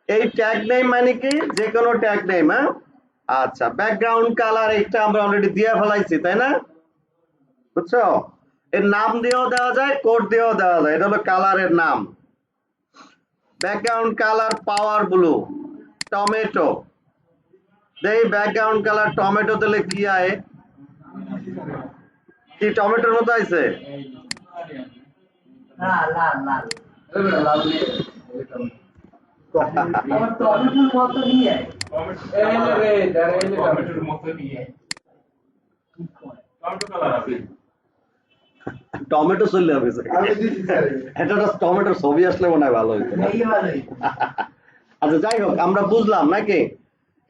এই ট্যাগ নেম মানে কি, যে কোনো ট্যাগ নেম। হ্যাঁ, আচ্ছা, ব্যাকগ্রাউন্ড কালার এইটা আমরা অলরেডি দিয়ে ফেলাইছি, তাই না? বুঝছো, এর নাম দিয়েও দেওয়া যায়, কোড দিয়েও দেওয়া যায়, এটা হলো কালারের নাম। ব্যাকগ্রাউন্ড কালার পাওয়ার ব্লু, টমেটো। এই ব্যাকগ্রাউন্ড কালার টমেটো দিলে কি আয়, কি টমেটোর মতো আইছে? লাল লাল লাল লাল টমেটোর মতো নিয়ে টমেটোর মতো নিয়ে টমেটো কালার আছে, টমেটো চলে যাবে এটা টমেটোর ছবি আসলে মনে হয় ভালো হইতো। আচ্ছা, যাই হোক, আমরা বুঝলাম নাকি।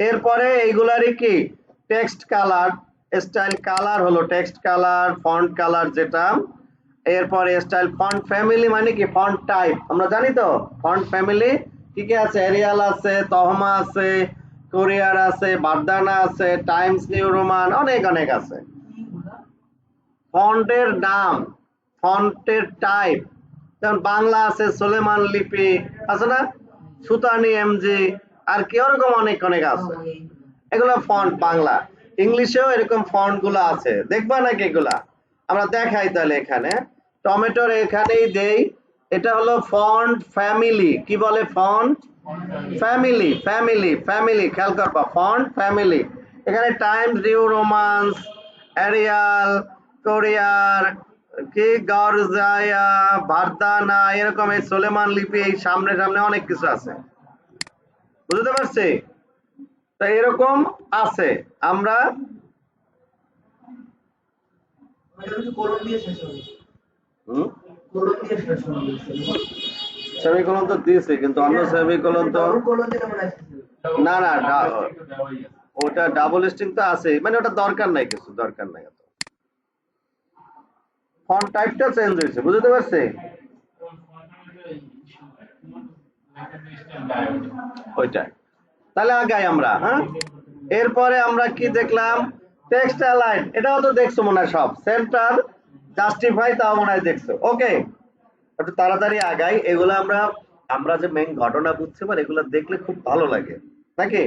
এরপরে এইগুলারই কি টেক্সট কালার, স্টাইল কালার হলো টেক্সট কালার, ফন্ট কালার যেটা। এরপরে স্টাইল ফন্ট ফ্যামিলি মানে কি ফন্ট টাইপ, আমরা জানি তো ফন্ট ফ্যামিলি কি কি আছে, এরিয়াল আছে, তহমা আছে, কোরিয়ার আছে, বারদানা আছে, টাইমস নিউ রোমান, অনেক অনেক আছে। ফন্টের নাম, ফন্টের টাইপ, যেমন বাংলা আছে সুলেমান লিপি আছে না, সুতানি এমজি, আর কি ওরকম অনেক অনেক আছে। এগুলো ফন্ট বাংলা। ইংলিশেও এরকম ফন্ট গুলো আছে, দেখবা নাকি এগুলা? আমরা দেখাই তাহলে এখানে টমেটোর এখানেই দেই, এটা হলো ফন্ট ফ্যামিলি। কি বলে? ফন্ট ফ্যামিলি, ফ্যামিলি, ফ্যামিলি, খেয়াল করবা, ফন্ট ফ্যামিলি। এখানে টাইমস নিউ রোমান্স, এরিয়াল, কোরিয়ার, কি গরজায়া, ভারদানা, এরকম এই সুলেমান লিপি, এই সামনে সামনে অনেক কিছু আছে, বুঝতে পারছি? তা এরকম আছে। আমরা সেমিকোলন তো দিয়েছে, কিন্তু অন্য সেমিকোলন তো না না, ওটা ডাবল স্ট্রিং তো আছে, মানে ওটা দরকার নাই, কিছু দরকার নাই। ফন্ট টাইপটা চেঞ্জ হয়েছে, বুঝতে পারছি? ওইটা তাহলে আগাই আমরা। হ্যাঁ, এরপরে আমরা কি দেখলাম, টেক্সট অ্যালাইন, এটাও তো দেখছো মনে হয়, সব সেন্টার জাস্টিফাই তাও মনে হয় দেখছো। ওকে, একটু তাড়াতাড়ি আগাই, এগুলো আমরা আমরা যে মেইন ঘটনা বুঝছি, মানে এগুলো দেখলে খুব ভালো লাগে নাকি।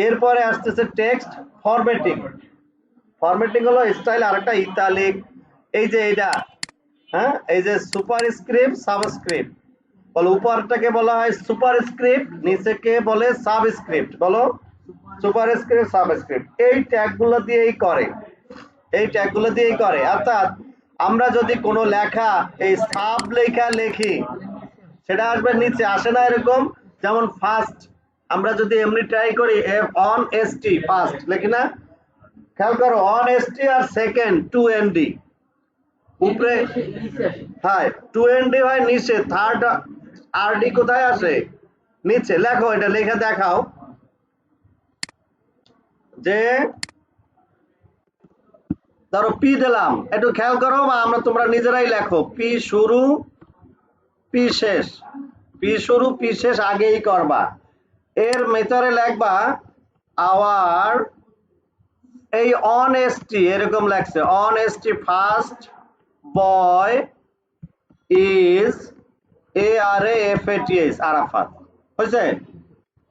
এরপরে আসতেছে টেক্সট ফরম্যাটিং। ফরম্যাটিং হলো স্টাইল, আরেকটা ইতালিক, এই যে এইটা, হ্যাঁ, এই যে সুপারস্ক্রিপ্ট সাবস্ক্রিপ্ট, বলো উপরটাকে বলা হয় সুপারস্ক্রিপ্ট, নিচেকে বলে সাবস্ক্রিপ্ট। বলো সুপারস্ক্রিপ্ট সাবস্ক্রিপ্ট, এই ট্যাগগুলো দিয়েই করে, এই ট্যাগগুলো দিয়েই করে। অর্থাৎ আমরা যদি কোনো লেখা এই সাব লেখা লিখি, সেটা আসবে নিচে, আসে না এরকম। যেমন ফার্স্ট, আমরা যদি এমনি ট্রাই করি অন এসটি ফার্স্ট লিখি না, খেয়াল করো, one S T second two N উপরে, হ্যাঁ টু এনডি হয় নিচে, থার্ড আরডি কোথায় আসে? নিচে। লেখো, এটা লেখা দেখাও, যে ধরো পি দিলাম, একটু খেয়াল করো, বা আমরা তোমরা নিজেরাই লেখো, পি শুরু পি শেষ, পি শুরু পি শেষ আগেই করবা। এর ভিতরে লেখবা আওয়ার, এই অন এসটি এরকম লেখছে, on ST first boy is ARAFATH, Arafat, হয়েছে?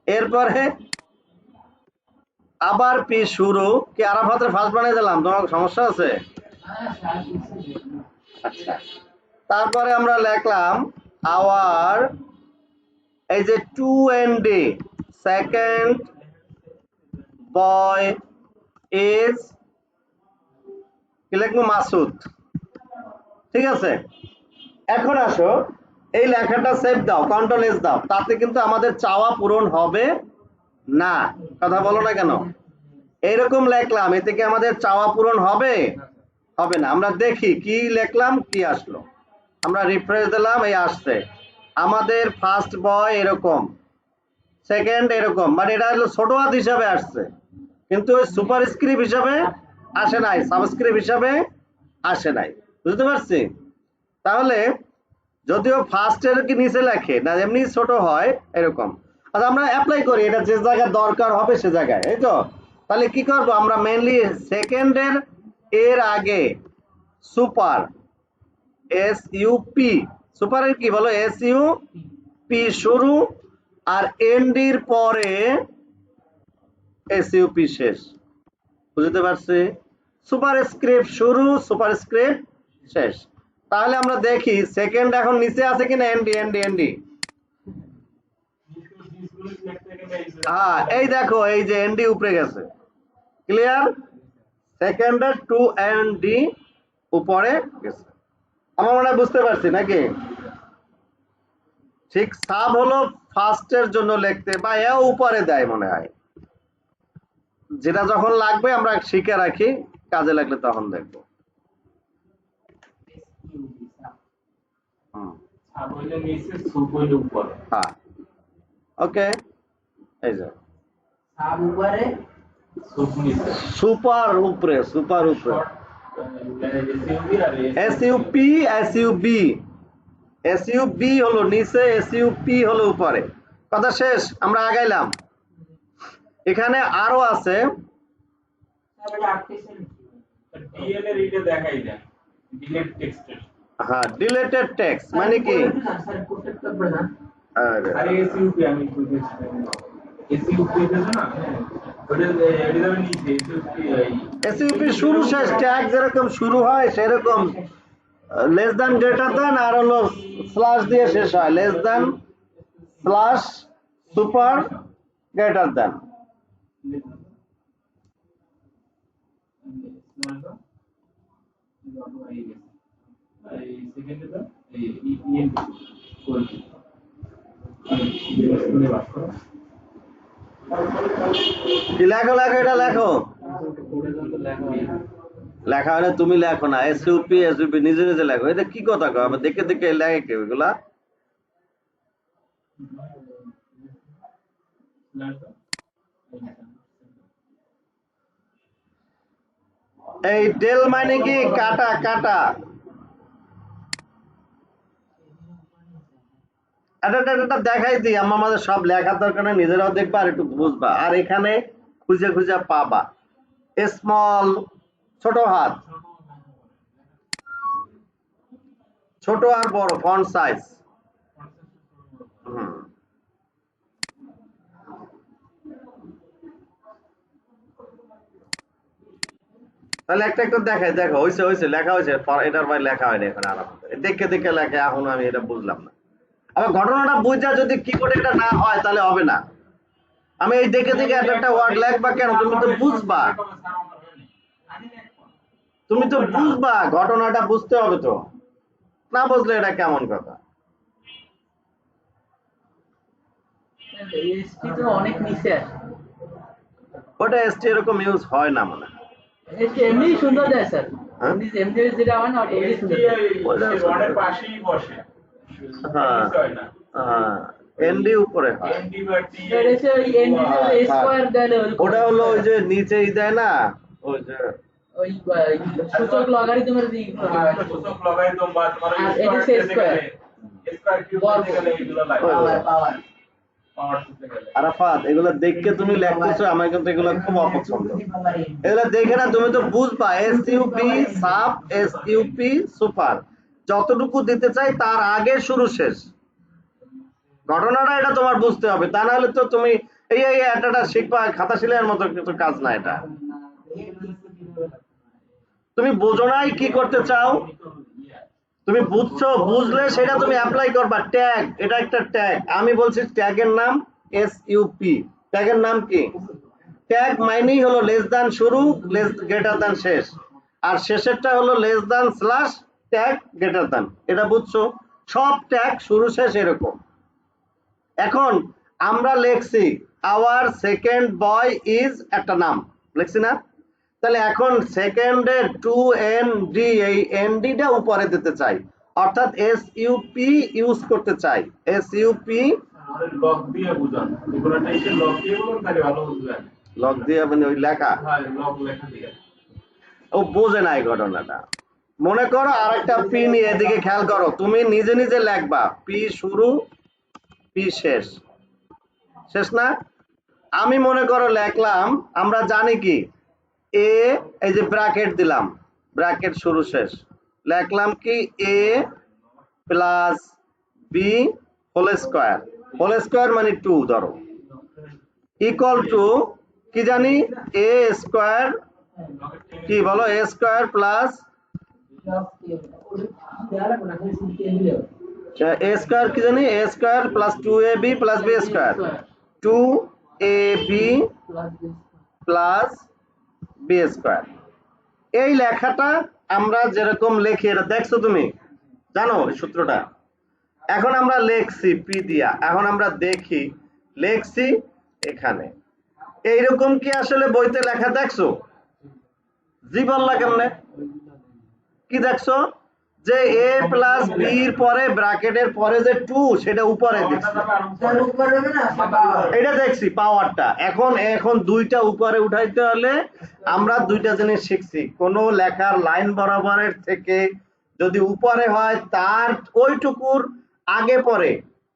এরপরে আবার পি শুরু, কি আরাফাতের ফার্স্ট বানিয়ে দিলাম, তোমার সমস্যা আছে? আচ্ছা, তারপরে আমরা লিখলাম আওয়ার, এই যে টু এনডি সেকেন্ড বয় ইজ, কি লিখবো, মাসুদ। ঠিক আছে, এখন আসো, এই লেখাটা সেভ দাও, কন্ট্রোল এস দাও, তাতে কিন্তু আমাদের চাওয়া পূরণ হবে না। কথা বলো না কেন? এইরকম লিখলাম, এতে কি আমাদের চাওয়া পূরণ হবে? হবে না। আমরা দেখি কি লিখলাম, কি আসলো, আমরা রিফ্রেশ দিলাম, এই আসছে আমাদের ফার্স্ট বয় এরকম, সেকেন্ড এরকম, মানে এটা হলো ছোট হাত হিসাবে আসছে, কিন্তু ওই সুপারস্ক্রিপ্ট হিসাবে আসে নাই, সাবস্ক্রিপ্ট হিসাবে আসে নাই, বুঝতে পারছি? তাহলে যদিও ফার্স্টের কি নিচে লেখে না, এমনি ছোট হয় এরকম। আচ্ছা, আমরা অ্যাপ্লাই করি, এটা যে জায়গায় দরকার হবে সে জায়গায়, এই তো তাহলে কি করব আমরা মেইনলি সেকেন্ডের এর আগে সুপার এস ইউ পি, সুপারের কি বলো, এস ইউ পি শুরু আর এনডির পরে এস ইউ পি শেষ। বুঝতে পারছি? সুপারস্ক্রিপ্ট শুরু, সুপারস্ক্রিপ্ট শেষ। তাহলে আমরা দেখি সেকেন্ড এখন নিচে আছে কিনা, এনডি এনডি এনডি। হ্যাঁ এই দেখো এই যে এনডি উপরে গেছে, ক্লিয়ার। সেকেন্ডের টু এনডি উপরে গেছে, আমার মনে হয় বুঝতে পারছি নাকি? ঠিক সাব হলো ফার্স্টের জন্য লিখতে বা এও উপরে দেয় মনে হয়, যেটা যখন লাগবে আমরা শিখে রাখি, কাজে লাগলে তখন দেখবো। হ্যাঁ ওকে, এই যে সুপার উপরে, সুপার উপরে এসইউপি এসইউবি, এসইউবি হলো নিচে, এসইউপি হলো উপরে। কথা শেষ, আমরা আগাইলাম। এখানে আরো আছে, হ্যাঁ ডিলেটেড টেক্সট মানে কি? এসইউপি শুরু শেষ ট্যাগ যেরকম শুরু হয় সেরকম লেস দ্যান গ্রেটার দ্যান আর হলো স্ল্যাশ দিয়ে শেষ হয়, less than slash super greater than. কি লেখো লেখো, এটা লেখো, লেখা হলে তুমি লেখো না, এসইউপি এসইউপি নিজে নিজে লেখো। এটা কি কথা কো, আবার দেখে দেখে লেখে কেউ এগুলা? এই ডেল মানে কি কাটা কাটা, এটা দেখাই দিই, আমাদের সব লেখার দরকার নেই, নিজেরাও দেখবা আর একটু বুঝবা, আর এখানে খুঁজে খুঁজে পাবা। স্মল ছোট হাত, ছোট আর বড় ফন্ট সাইজ। তাহলে একটা একটা দেখাই, দেখো হয়েছে হয়েছে লেখা হয়েছে, এটার ভাই লেখা হয়নি এখন, আর দেখে দেখে লেখা, এখন আমি এটা বুঝলাম না। আবার ঘটনাটা বুঝা যদি কি করে এটা না হয় তাহলে হবে না। আমি এই দেখে দেখে একটা ওয়ার্ড লেখবা কেন? তুমি তো বুঝবা, তুমি তো বুঝবা, ঘটনাটা বুঝতে হবে তো, না বুঝলে এটা কেমন কথা? অনেক নিচে আছে, ওটা এসটি এরকম ইউজ হয় না মনে হয়, এমনি সুন্দর যায় স্যার, এমনি যেটা হয় না এমনি সুন্দর রডের পাশেই বসে। হ্যাঁ হ্যাঁ এনডি উপরে হয়, ওটা হলো ওই যে নিচেই দেয় না, ওই যে ওই সূচক লগারিদমের দিক, সূচক লগারিদম বা তোমার আর এটা সেট স্কয়ার স্কয়ার কিউব গেলে এগুলো লাগে, পাওয়ার আরাফাত এগুলো দেখে তুমি লেখতেছো, আমার কিন্তু এগুলো খুব অপছন্দ। এগুলো দেখে না তুমি তো বুঝবা, এসইউপি সাব এসইউপি সুপার যতটুকু দিতে চাই তার আগে শুরু শেষ, ঘটনাটা এটা তোমার বুঝতে হবে, তা না হলে তো তুমি এই এই একটা শিখবা খাতা সিলাইয়ের মতো কিছু কাজ না এটা। তুমি বোঝো নাই কি করতে চাও, তুমি বুঝছো, বুঝলে সেটা তুমি অ্যাপ্লাই করবা। ট্যাগ, এটা একটা ট্যাগ, আমি বলছি ট্যাগের নাম এসইউপি, ট্যাগের নাম কি? ট্যাগ মাইনেই হলো লেস দ্যান শুরু, লেস গ্রেটার দ্যান শেষ, আর শেষেরটা হলো less than slash tag greater than, এটা বুঝছো? সব ট্যাগ শুরু শেষ এরকম। এখন আমরা লিখছি আওয়ার সেকেন্ড বয় ইজ একটা নাম লিখছি না, তাহলে এখন সেকেন্ডে টু এন ডি, এই এনডিটা উপরে দিতে চাই, অর্থাৎ এসইউপি ইউজ করতে চাই, এসইউপি লক দিয়ে বুঝান, এগুলো টাইপের লক দিয়ে বলুন তাহলে ভালো বুঝবেন। লক দিয়ে মানে ওই লেখা, হ্যাঁ লক লেখা দিয়ে, ও বোঝে না এই ঘটনাটা। মনে করো আরেকটা পি নিয়ে, এদিকে খেয়াল করো, তুমি নিজে নিজে লেখবা পি শুরু পি শেষ, শেষ না? আমি মনে করো লিখলাম, আমরা জানি কি এ, এই যে ব্র্যাকেট দিলাম, ব্র্যাকেট শুরু শেষ, লিখলাম কি এ প্লাস বি হোল স্কয়ার মানে 2 ধরো, ইকুয়াল টু কি জানি এ স্কয়ার, কি বলো, a square plus a square, কি জানি a square plus 2ab plus b square, 2ab plus b square. এই লেখাটা আমরা যেরকম লিখি, এটা দেখছো তুমি, জানো এই সূত্রটা। এখন আমরা লিখছি পি দিয়া, এখন আমরা দেখি লিখছি এখানে এইরকম কি আসলে বইতে লেখা দেখছো? জি বললা কেমনে? কি দেখছো? যে এ প্লাস বি এর পরে ব্র্যাকেটের পরে যে 2 সেটা উপরে দেখছি, এটা দেখছি পাওয়ারটা। এখন দুইটা উপরে উঠাইতে হলে আমরা দুইটা জিনিস শিখছি, কোন লেখার লাইন বরাবরের থেকে যদি উপরে হয় তার ওইটুকুর আগে পরে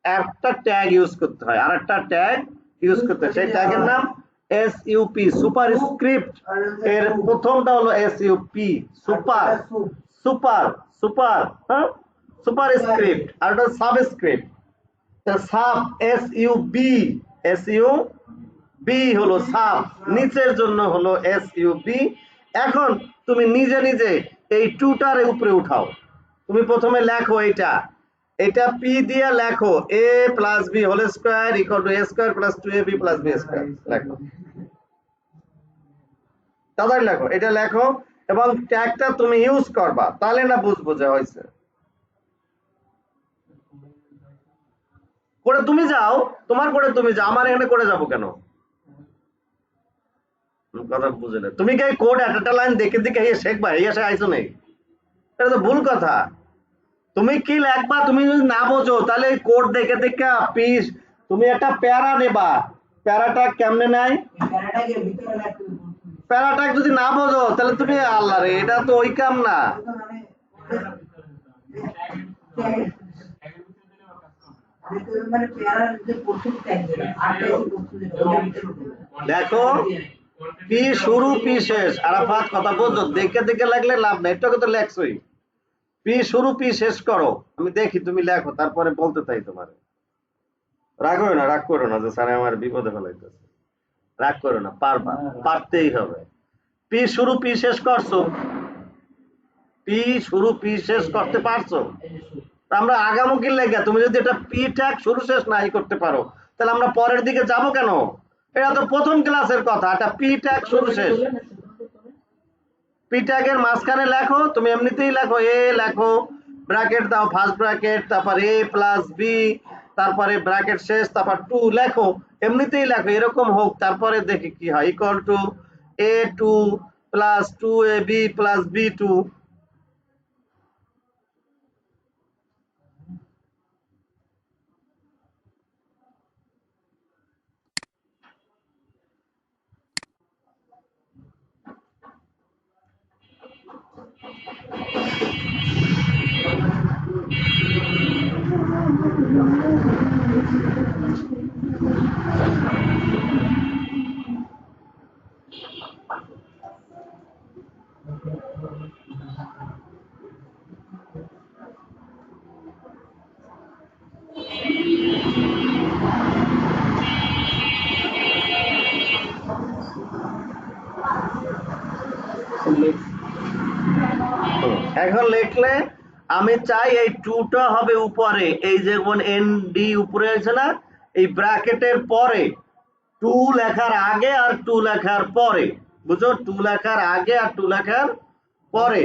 একটা ট্যাগ ইউজ করতে হয়, আর একটা ট্যাগ ইউজ করতে হয়, সেই ট্যাগের নাম এসইউপি, সুপারস্ক্রিপ্ট। এর প্রথমটা হলো এসইউপি, সুপার সুপার সুপার হ্যাঁ, সুপারস্ক্রিপ্ট, আর এটা সাবস্ক্রিপ্ট। সাব এসইউবি, এসইউবি হলো সাব, নিচের জন্য হলো এসইউবি। এখন তুমি নিজে নিজে এই টুটারে উপরে উঠাও, তুমি প্রথমে লেখো এটা পি দিয়ে লেখো a plus b whole square equal to a square plus 2ab plus b square, লেখো তাড়াতাড়ি লেখো, এটা লেখো এবং ট্যাগটা তুমি ইউজ করবা, তাহলে না বুঝবো যে হয়েছে। করে তুমি যাও, তোমার করে তুমি যাও, আমার এখানে করে যাবো কেন? কথা বুঝে না, তুমি কি কোড একটা লাইন দেখে দেখে শেখবা, এই আসে আইসো নেই, এটা তো ভুল কথা। তুমি কি লেখবা তুমি যদি না বোঝো তাহলে কোড দেখে দেখে পিস, তুমি একটা প্যারা নেবা, প্যারাটা কেমনে নেয়, প্যারাটা যদি না বোঝো তাহলে তুমি আল্লাহ রে, এটা তো ওই কাম না। দেখো পি শুরু পি শেষ, আরাফাত কথা বলছো, দেখে দেখে লাগলে লাভ নাই, এটাকে তো লেখছই, পি শুরু পি শেষ করো, আমি দেখি তুমি লেখো, তারপরে বলতে চাই তোমার। রাগ করো না যে স্যার আমার বিপদে ফেলাইতেছে, রাগ করো না, পারবা, পারতেই হবে। পি শুরু পি শেষ করছো, পি শুরু পি শেষ করতে পারছো, আমরা আগামুখী লেগে, তুমি যদি এটা পি ট্যাগ শুরু শেষ নাই করতে পারো তাহলে আমরা পরের দিকে যাব কেন? এটা তো প্রথম ক্লাসের কথা, এটা পি ট্যাগ শুরু শেষ। পি ট্যাগের মাঝখানে লেখো, তুমি এমনিতেই লেখো এ, লেখো ব্র্যাকেট দাও, ফার্স্ট ব্র্যাকেট, তারপর এ প্লাস বি, তারপরে ব্র্যাকেট শেষ, তারপর 2 লেখো, এমনিতেই লেখো এরকম হোক, তারপরে দেখি কি হয়, equal to a2 plus 2ab plus b2। এখন লিখলে আমি চাই এই 2টা হবে উপরে, এই যেমন এন ডি উপরে আছে না, এই ব্র্যাকেটের পরে 2 লেখার আগে আর 2 লেখার পরে, বুঝো, 2 লেখার আগে আর 2 লেখার পরে,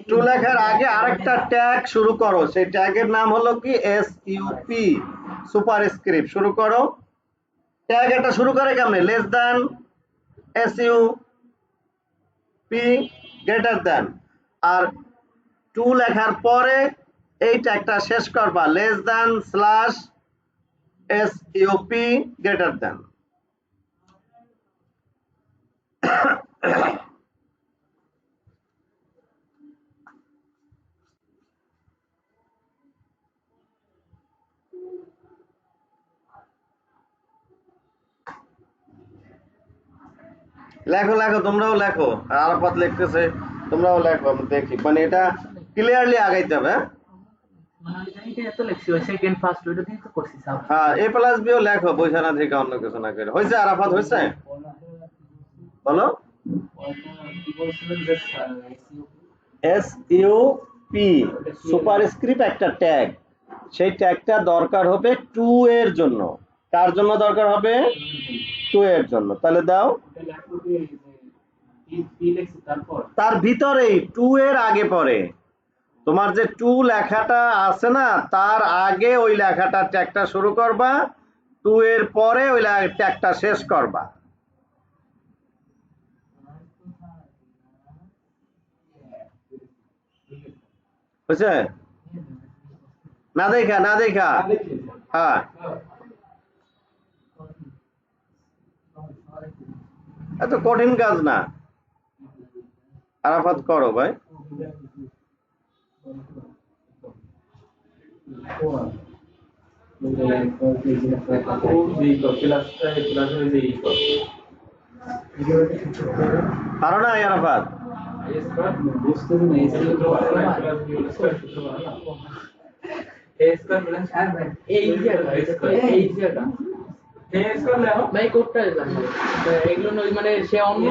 2 লেখার আগে আরেকটা ট্যাগ শুরু করো, সেই ট্যাগের নাম হলো কি এসইউপি, সুপারস্ক্রিপ্ট। শুরু করো, ট্যাগ এটা শুরু করে কেমনে, less than S U P greater than, আর 2 লেখার পরে এই ট্যাগটা শেষ করবা, less than slash S U P greater than. লেখো লেখো, তোমরাও লেখো। আর আরাফাত লিখতেছে, তোমরাও লেখো, আমি দেখি। মানে এটা ক্লিয়ারলি আগাইতে হবে। সেকেন্ড ফার্স্ট ওইটা দিয়ে তো করছি স্যার। হ্যাঁ, এ প্লাস বিও লেখো, বইসা না থেকে অন্য কিছু না করে। হয়েছে আরাফাত, হয়েছে? বলো। কি বলছিলেন যে এসইউপি সুপারস্ক্রিপ্ট একটা ট্যাগ, সেই ট্যাগটা দরকার হবে টু এর জন্য। কার জন্য দরকার হবে? টু এর জন্য। তাহলে দাও, তার ভিতরেই টু এর আগে পরে তোমার যে টু লেখাটা আছে না, তার আগে ওই লেখাটা ট্যাগটা শুরু করবা, টু এর পরে ওই ট্যাগটা শেষ করবা। বুঝছে? না দেখা, না দেখা। হ্যাঁ, এত কঠিন কাজ না। আরাফাত করো ভাই। পারো না আরাফাত? ভাই কোডটা এগুলো মানে সে অন্য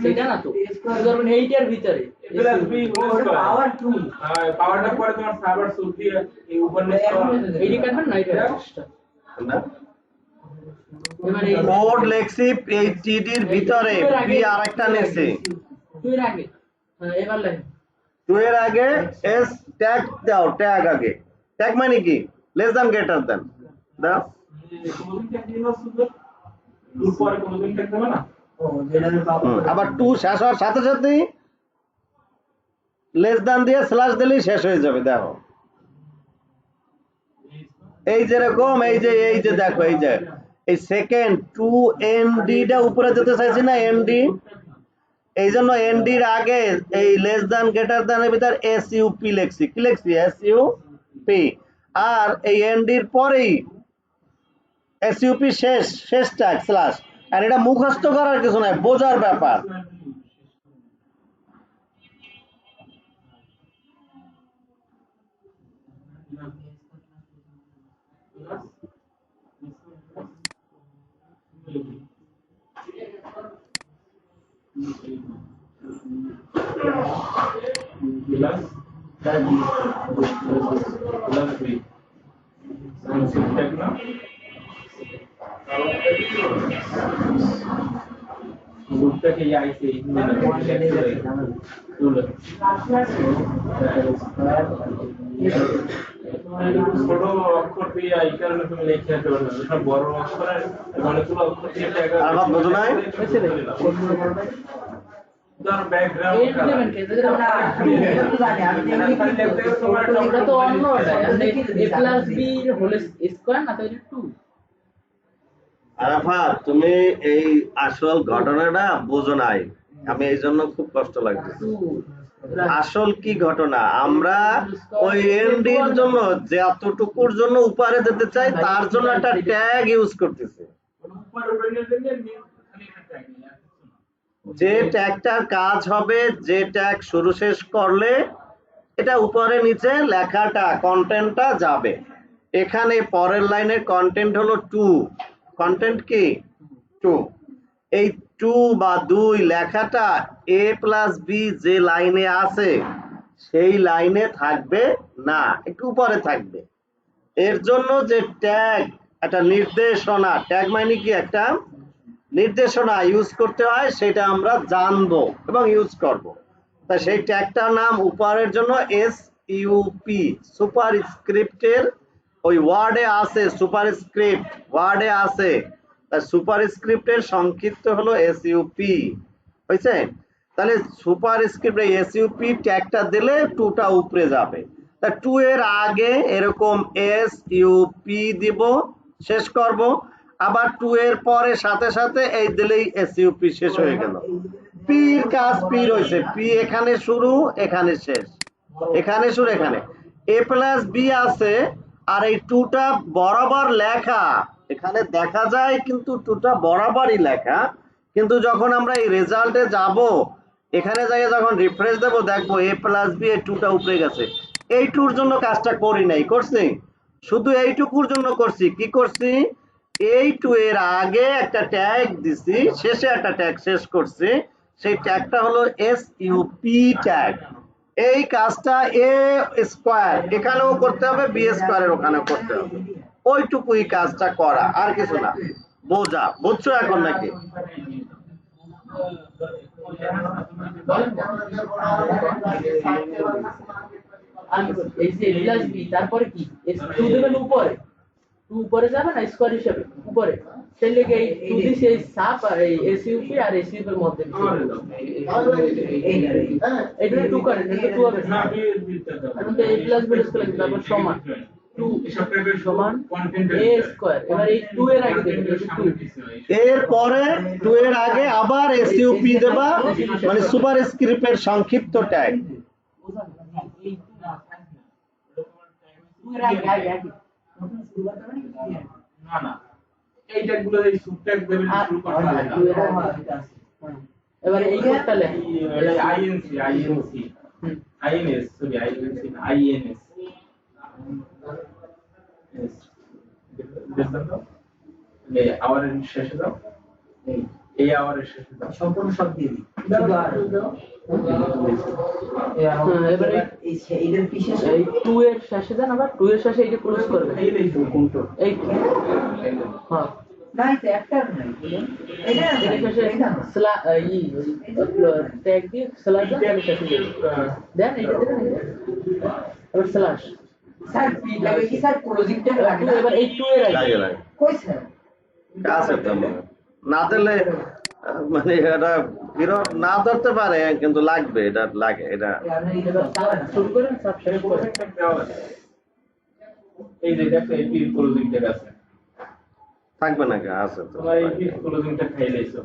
সেটা না তো, ধরুন এইটার ভিতরে পাওয়ার 2 পাওয়ারটা পরে তোমার সার্ভার সুট দিয়ে এই উপর এইটা কাটবেন না, এটা এবারে কোড লেখছি এই টিডির ভিতরে, পি আরেকটা নেছি। টু এর আগে এবার লেখেন। টু এর আগে এস ট্যাগ দাও, ট্যাগ আগে। ট্যাগ মানে কি? লেস দ্যান গ্রেটার দ্যান দাও। আবার টু শেষ হওয়ার সাথে সাথেই লেস দ্যান দিয়ে স্ল্যাশ দিলেই শেষ হয়ে যাবে। দেখো এই যেরকম, এই যে দেখো, এই যে এই সেকেন্ড টু এনডি টা উপরে যেতে চাইছি না, এনডি, এই জন্য এনডির আগে এই লেস দ্যান গ্রেটার দ্যান এর ভিতর এসইউপি লিখছি। কি লিখছি? এসইউপি। আর এই এনডির পরেই এসইউপি শেষ, শেষ ট্যাগ স্ল্যাশ। আর এটা মুখস্থ করার কিছু নাই, বোঝার ব্যাপার। গ্রুপটাকে আইছে ছোট অক্ষর দিয়ে এই কারণে তুমি লিখে আসতে পারবে না, বড় অক্ষরের অনেকগুলো অক্ষর দিয়ে ট্যাগ আমার বোঝো নাই? ধর ব্যাকগ্রাউন্ড এটা তো অন্য এ প্লাস বি হোল স্কয়ার না তো এটা 2। আরাফাত, তুমি এই আসল ঘটনাটা বোঝো নাই, আমি এই জন্য খুব কষ্ট লাগছে। আসল কি ঘটনা? আমরা ওই এনডির জন্য যতটুকুর জন্য উপরে যেতে চাই তার জন্য একটা ট্যাগ ইউজ করতেছি। যে ট্যাগটার কাজ হবে, যে ট্যাগ শুরু শেষ করলে এটা উপরে নিচে লেখাটা কন্টেন্টটা যাবে। এখানে পরের লাইনের কন্টেন্ট হলো টু। কন্টেন্ট কি? টু। এই টু বা দুই লেখাটা এ প্লাস বি যে লাইনে আছে সেই লাইনে থাকবে না, একটু উপরে থাকবে। এর জন্য যে ট্যাগ, একটা নির্দেশনা, ট্যাগ মানে কি? একটা নির্দেশনা ইউজ করতে হয়, সেটা আমরা জানবো এবং ইউজ করব। তাই সেই ট্যাগটার নাম উপরের জন্য এসইউপি, সুপার স্ক্রিপ্টের ওই ওয়ার্ডে আছে, সুপার স্ক্রিপ্ট ওয়ার্ডে আছে, তাই সুপার স্ক্রিপ্টের সংক্ষিপ্ত হলো এসইউপি। হয়েছে? তাহলে সুপার স্ক্রিপ্ট এসইউপি ট্যাগটা দিলে টুটা উপরে যাবে। তা টু এর আগে এরকম এসইউপি দিব, শেষ করব। আবার টু এর পরে সাথে সাথে এই দিলেই এসইউপি শেষ হয়ে গেল। পির কাজ পি রয়েছে, পি এখানে শুরু, এখানে শেষ, এখানে শুরু, এখানে এ প্লাস বি আছে। আর এই টুটা বরাবর লেখা, এখানে দেখা যায় কিন্তু টুটা বরাবরই লেখা, কিন্তু যখন আমরা এই রেজাল্টে যাব, এখানে যাই যখন রিফ্রেশ দেব, দেখবো a প্লাস বি এই টুটা উপরে গেছে। এই টুর জন্য কাজটা করি নাই, করছি শুধু এইটুকুর জন্য করছি। কি করছি, এই টু এর আগে একটা ট্যাগ দিছি, শেষে একটা ট্যাগ শেষ করছি। সেই ট্যাগটা হলো এসইউপি ট্যাগ। এই কাজটা এ স্কোয়ার এখানেও করতে হবে, বি স্কোয়ারের ওখানেও করতে হবে। ওইটুকুই কাজটা করা, আর কিছু না। বোঝা বুঝছো এখন নাকি? এই যে a প্লাস বি, তারপরে কি টু দেবেন উপরে, টু উপরে যাবে না স্কোয়ার হিসাবে উপরে, সেই লেগে এই টু দিছে এই সাপ আর এই এসইউপি আর এসইউপি এর মধ্যে এইটা টু করেন, এটা টু হবে না, এখন তো a প্লাস বি স্কোয়ার তারপর সমান টু সমান a স্কোয়ার। এবার এই টু এর আগে দেবেন টু, এর পরে টু এর আগে আবার এসইউপি দেবা, মানে সুপার স্ক্রিপ্টের সংক্ষিপ্ত ট্যাগ। টু এর আগে আগে আগে না না, এই ট্যাগগুলো এই সুবট্যাগ দেবেন শুরু করতে হবে না। টু এর আগে এবার এই কোডটা লেখ আইএনসি আইএনএস সরি আইএনসি না আইএনএস দেখো তো এই আওয়ারের শেষে দাও, এই আওয়ারের শেষে দাও সম্পূর্ণ সব দিয়ে দিই। এবার এইটার বিশেষ এই টু এর শেষে দেন, আবার টু এর শেষে এইটা ক্লোজ করবেন, এই তো কোনটা এই হ্যাঁ নাই তো একটা নাই, এটা এর শেষে স্লা ই ট্যাগ দিয়ে স্ল্যাশ দেন, এর শেষে দেন এটা দেন, এবার স্ল্যাশ স্যার লাগে কি স্যার ক্লোজিংটা লাগে না? এবার এই টু এর আগে লাগে লাগে কই স্যার কাছে তো না দিলে মানে এটা বিরোধ না ধরতে পারে, কিন্তু লাগবে, এটা লাগে এটা। আপনি এটা এবার শুরু করেন সব শেষ করেন। এই যে দেখো এই পি ক্লোজিং ট্যাগ আছে, থাকবে নাকি? আছে তো তোমরা এই পি ক্লোজিং ট্যাগ খাইলেছো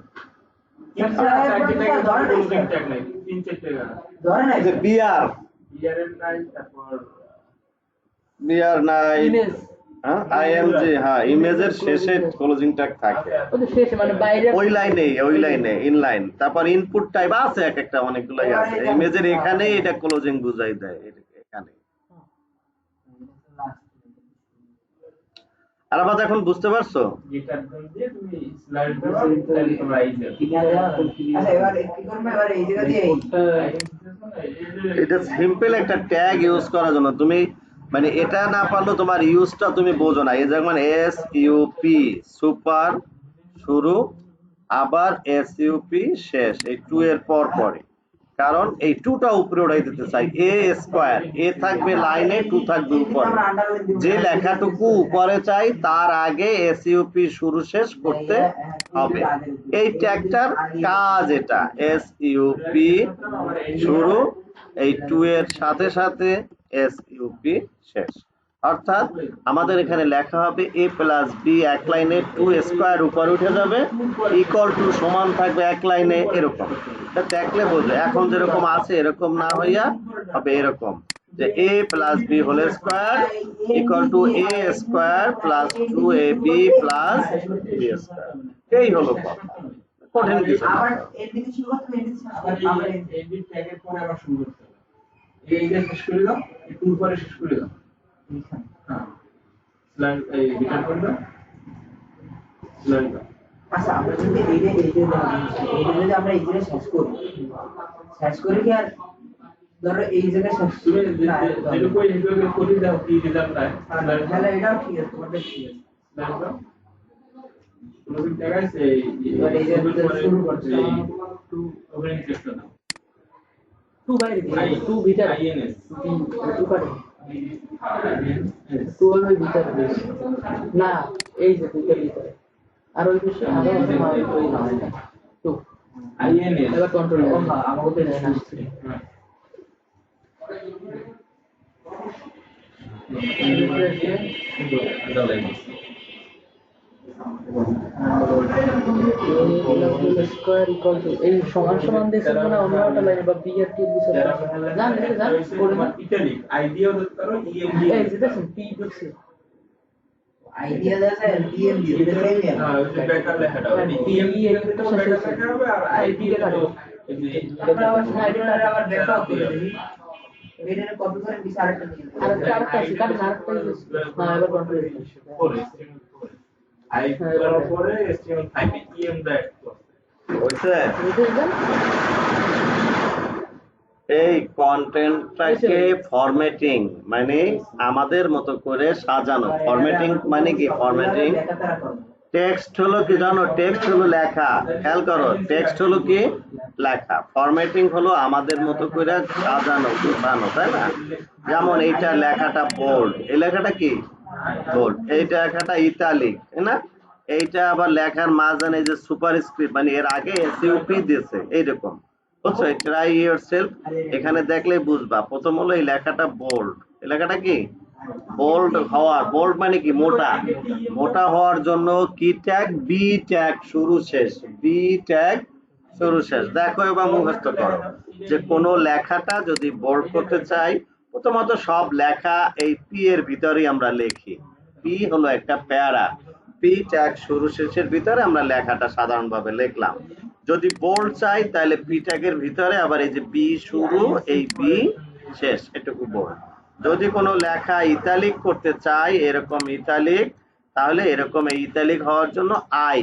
কিন্তু স্যার, চারটি ট্যাগ ধরে নাই, ক্লোজিং স্যার। ট্যাগ নাই, তিন চারটে ট্যাগ ধরে নাই এই যে বিআর ইয়ারের নাই, তারপর নাই, ইমেজ হ্যাঁ আইএমজি, হ্যাঁ ইমেজের শেষে ক্লোজিং ট্যাগ থাকে ওই তো শেষে মানে বাইরে ওই লাইনে ইনলাইন। তারপর ইনপুট টাইপ আছে এক একটা, অনেকগুলাই আছে। ইমেজের এখানে এটা ক্লোজিং বুঝাই দেয়, এখানে। আর আবার এখন বুঝতে পারছো? যেটা দিয়ে তুমি স্লাইড দাও তাহলে তোমরা এই যে আচ্ছা এবার কি করবে, এবার এই জায়গা দিয়ে এটা সিম্পল একটা ট্যাগ ইউজ করার জন্য। তুমি মানে এটা না পারলেও তোমার ইউজটা তুমি বোঝো না। এই যেমন এসইউপি সুপার শুরু, আবার এসইউপি শেষ, এই টু এর পর পরে। কারণ এই টুটা উপরে উঠাই দিতে চাই, এ স্কোয়ার, এ থাকবে লাইনে, টু থাকবে উপরে। যে লেখাটুকু উপরে চাই তার আগে এসইউপি শুরু শেষ করতে হবে। এই ট্যাগটার কাজ এটা, এসইউপি শুরু, এই টু এর সাথে সাথে এসইউপি শেষ। অর্থাৎ আমাদের এখানে লেখা হবে এ প্লাস বি এক লাইনে, টু স্কোয়ার উপরে উঠে যাবে, ইকুয়াল টু সমান থাকবে এক লাইনে, এরকম। এটা দেখলে বোঝো। এখন যেরকম আছে এরকম না হইয়া হবে এরকম, যে a plus b whole square equal to a square plus two a b plus b square. এই হলো কথা, কঠিন কিছু না। আবার এর দিকে শুরু করতে হবে, এর দিকে শেষ করতে হবে। আবার এই বিট ট্যাগের পরে আবার শুরু করতে হবে। এই যে শেষ করে দাও, একটু পরে শেষ করে দাও। হ্যাঁ স্লাইড এই রিটার্ন করে দাও, স্লাইড দাও। আচ্ছা আমরা যদি এইটা যদি আমরা এই জায়গায় শেষ করি কি আর ধরো এই জায়গায় শেষ তুমি না, যেটুকু এইভাবে করে দাও কি রেজাল্ট পায়, তাহলে এটাও ঠিক আছে, তোমাদের ঠিক আছে। স্লাইড দাও। ক্লোজিং ট্যাগ আছে এবার এই যে শুরু করতে হবে। টু ওভারিং চেষ্টা দাও। টু বাইরে টু ভিতরে আইএনএস টু করে টু হলো ভিতরে না, এই যে ভিতরে আর ওই বিষয়ে আরো ওই টু আইএনএস এবার কন্ট্রোল আমাকে তো এটা আসছে। স্কয়ার ইকুয়াল টু এই সমান সমান দিয়েছে না অন্য একটা লাইনে বা বি আর টি বিষয় জান এটা জান পরিমাণ ইটালিক আইডিয়া ধরতে পারো ইএমডি এই যে দেখুন পি ঢুকছে আইডিয়া আছে টিএম দিয়ে দিতে সেম হ্যাঁ ওই বেকার লেখাটা হবে টিএম তো বেকার লেখা হবে আর আইডি টা এই যে আমরা আবার ব্যাকআপ করে দিই এটা কপি করে দিই আরেকটা দিয়ে আর আরেকটা আছে কাট আরেকটা হ্যাঁ এবার কন্ট্রোল পরে আই করার পরে HTML5 এ টিএম দেয় হয়েছে? বুঝলেন এই কন্টেন্টটাকে ফরম্যাটিং মানে আমাদের মতো করে সাজানো। ফরম্যাটিং মানে কি? ফরম্যাটিং তারা করবে টেক্সট হলো কি জানো? টেক্সট হলো লেখা। খেয়াল করো, টেক্সট হলো কি? লেখা। ফরম্যাটিং হলো আমাদের মতো করে সাজানো, গুছানো, তাই না? যেমন এইটা লেখাটা বোল্ড, এই লেখাটা কি? বোল্ড। এইটা লেখাটা ইতালিক, তাই না? এইটা আবার লেখার মাঝখানে যে সুপারস্ক্রিপ্ট মানে এর আগে এসইউপি দিয়েছে, এইরকম। বুঝছো? ট্রাই ইয়োরসেলফ এখানে দেখলেই বুঝবা। প্রথম হলো এই লেখাটা বোল্ড। এই লেখাটা কি? বোল্ড হওয়ার, বোল্ড মানে কি? মোটা। মোটা হওয়ার জন্য কি ট্যাগ? বি ট্যাগ শুরু শেষ, বি ট্যাগ শুরু শেষ। দেখো এবার মুখস্থ করো যে কোনো লেখাটা যদি বোল্ড করতে চাই, প্রথমত সব লেখা এই পি এর ভিতরেই আমরা লিখি। পি হলো একটা প্যারা, পি ট্যাগ শুরু শেষের ভিতরে আমরা লেখাটা সাধারণভাবে লিখলাম। যদি বোল্ড চাই তাহলে পি ট্যাগের ভিতরে আবার এই যে বি শুরু, এই বি শেষ, এটুকু বোল্ড। যদি কোনো লেখা ইতালিক করতে চাই, এরকম ইতালিক, তাহলে এরকম এই ইতালিক হওয়ার জন্য আই,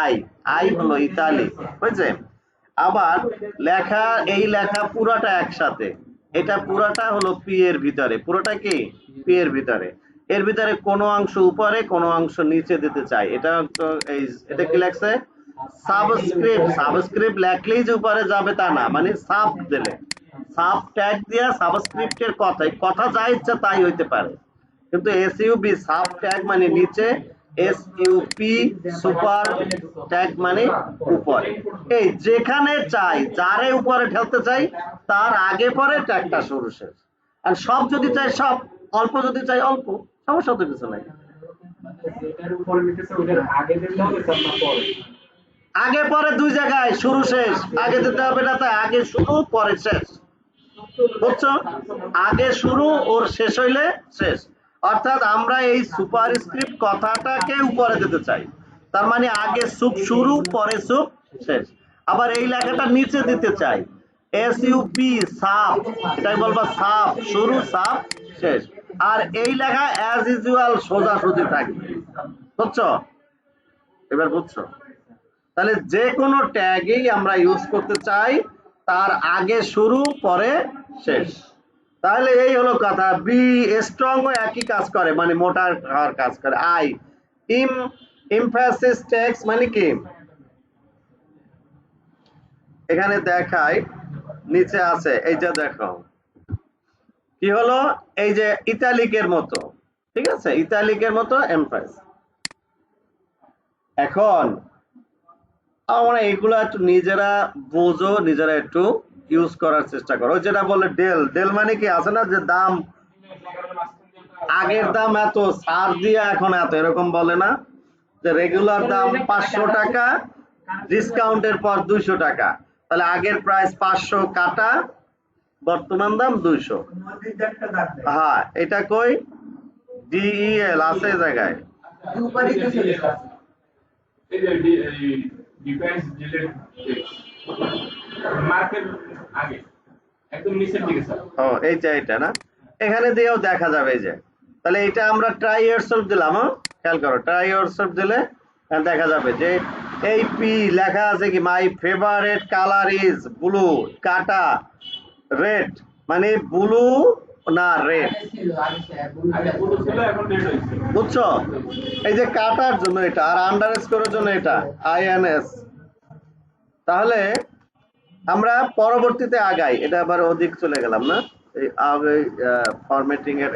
আই, আই হলো ইতালিক, বুঝছে? আবার লেখা, এই লেখা পুরাটা একসাথে, এটা পুরাটা হলো পি এর ভিতরে, পুরোটা কি? পি এর ভিতরে। এর ভিতরে কোনো অংশ উপরে কোনো অংশ নিচে দিতে চাই, এটা তো এই এটা কি লেখছে? সাবস্ক্রিপ্ট। সাবস্ক্রিপ্ট লেখলেই যে উপরে যাবে তা না, মানে সাব দিলে, সাব ট্যাগ দিয়া সাবস্ক্রিপ্টের কথা যা ইচ্ছা তাই হইতে পারে। কিন্তু এসইউপি সাব ট্যাগ মানে নিচে, এসইউপি সুপার ট্যাগ মানে উপরে। এই যেখানে চাই, যারে উপরে ঠেলতে চাই তার আগে পরে ট্যাগটা শুরু শেষ। আর সব যদি চাই সব, অল্প যদি চাই অল্প, সমস্যা তো কিছু নাই। এটার উপর লিখেছে ওটার আগে দিতে হবে না পরে আগে পরে দুই জায়গায়, শুরু শেষ। আগে দিতে হবে না, তাই আগে শুরু পরে শেষ, বুঝছো? আগে শুরু ওর শেষ হইলে শেষ। অর্থাৎ আমরা এই সুপারস্ক্রিপ্ট কথাটাকে উপরে দিতে চাই, তার মানে আগে সুপ শুরু পরে সুপ শেষ। আবার এই লেখাটা নিচে দিতে চাই, এসইউপি সাব, এটাই বলবা সাব শুরু সাব শেষ। আর এই লেখা অ্যাজ ইউজুয়াল সোজাসুজি থাকবে, বুঝছো? এবার বুঝছো? তাহলে যে কোনো ট্যাগেই আমরা ইউজ করতে চাই তার আগে শুরু পরে শেষ। তাহলে এই হলো কথা। বি স্ট্রং ও একই কাজ করে, মানে মোটা হওয়ার কাজ করে। আই এমফাসিস টেক্সট মানে কি? এখানে দেখায়, নিচে আছে, এই যে দেখো কি হলো, এই যে ইতালিকের মতো, ঠিক আছে? ইতালিকের মতো এমফাস। এখন আমরা এগুলো একটু নিজেরা বোঝো, নিজেরা একটু ইউজ করার চেষ্টা করো। যেটা বলে ডেল, ডেল মানে কি? আছে না যে দাম, আগের দাম এত, ছাড় দিয়া এখন এত, এরকম বলে না? যে রেগুলার দাম 500 টাকা, ডিসকাউন্টের পর 200 টাকা, তাহলে আগের প্রাইস 500 কাটা, বর্তমান দাম 200। হ্যাঁ, এটা কই? ডিইএল আছে জায়গায়। উপরে তো চলে আসে এই যে ডিফেন্স ডিলেট মার্কের আগে একদম নিচের দিকে স্যার। ও এইটা, এটা না? এখানে দিয়েও দেখা যাবে। এই যে তাহলে এটা আমরা ট্রাই ইয়োরসেলফ দিলাম। খেয়াল করো, ট্রাই ইয়োরসেলফ দিলে দেখা যাবে যে এই পি লেখা আছে কি? My favourite colour is blue, কাটা রেড, মানে ব্লু না রেড, আগে পুরো ছিল এখন রেড হইছে। বুঝছো? এই যে কাটার জন্য এটা, আর আন্ডারস্কোরের জন্য এটা আইএনএস। তাহলে আমরা পরবর্তীতে আগাই, এটা আবার অধিক চলে গেলাম না? এই আগে ফরম্যাটিং এর।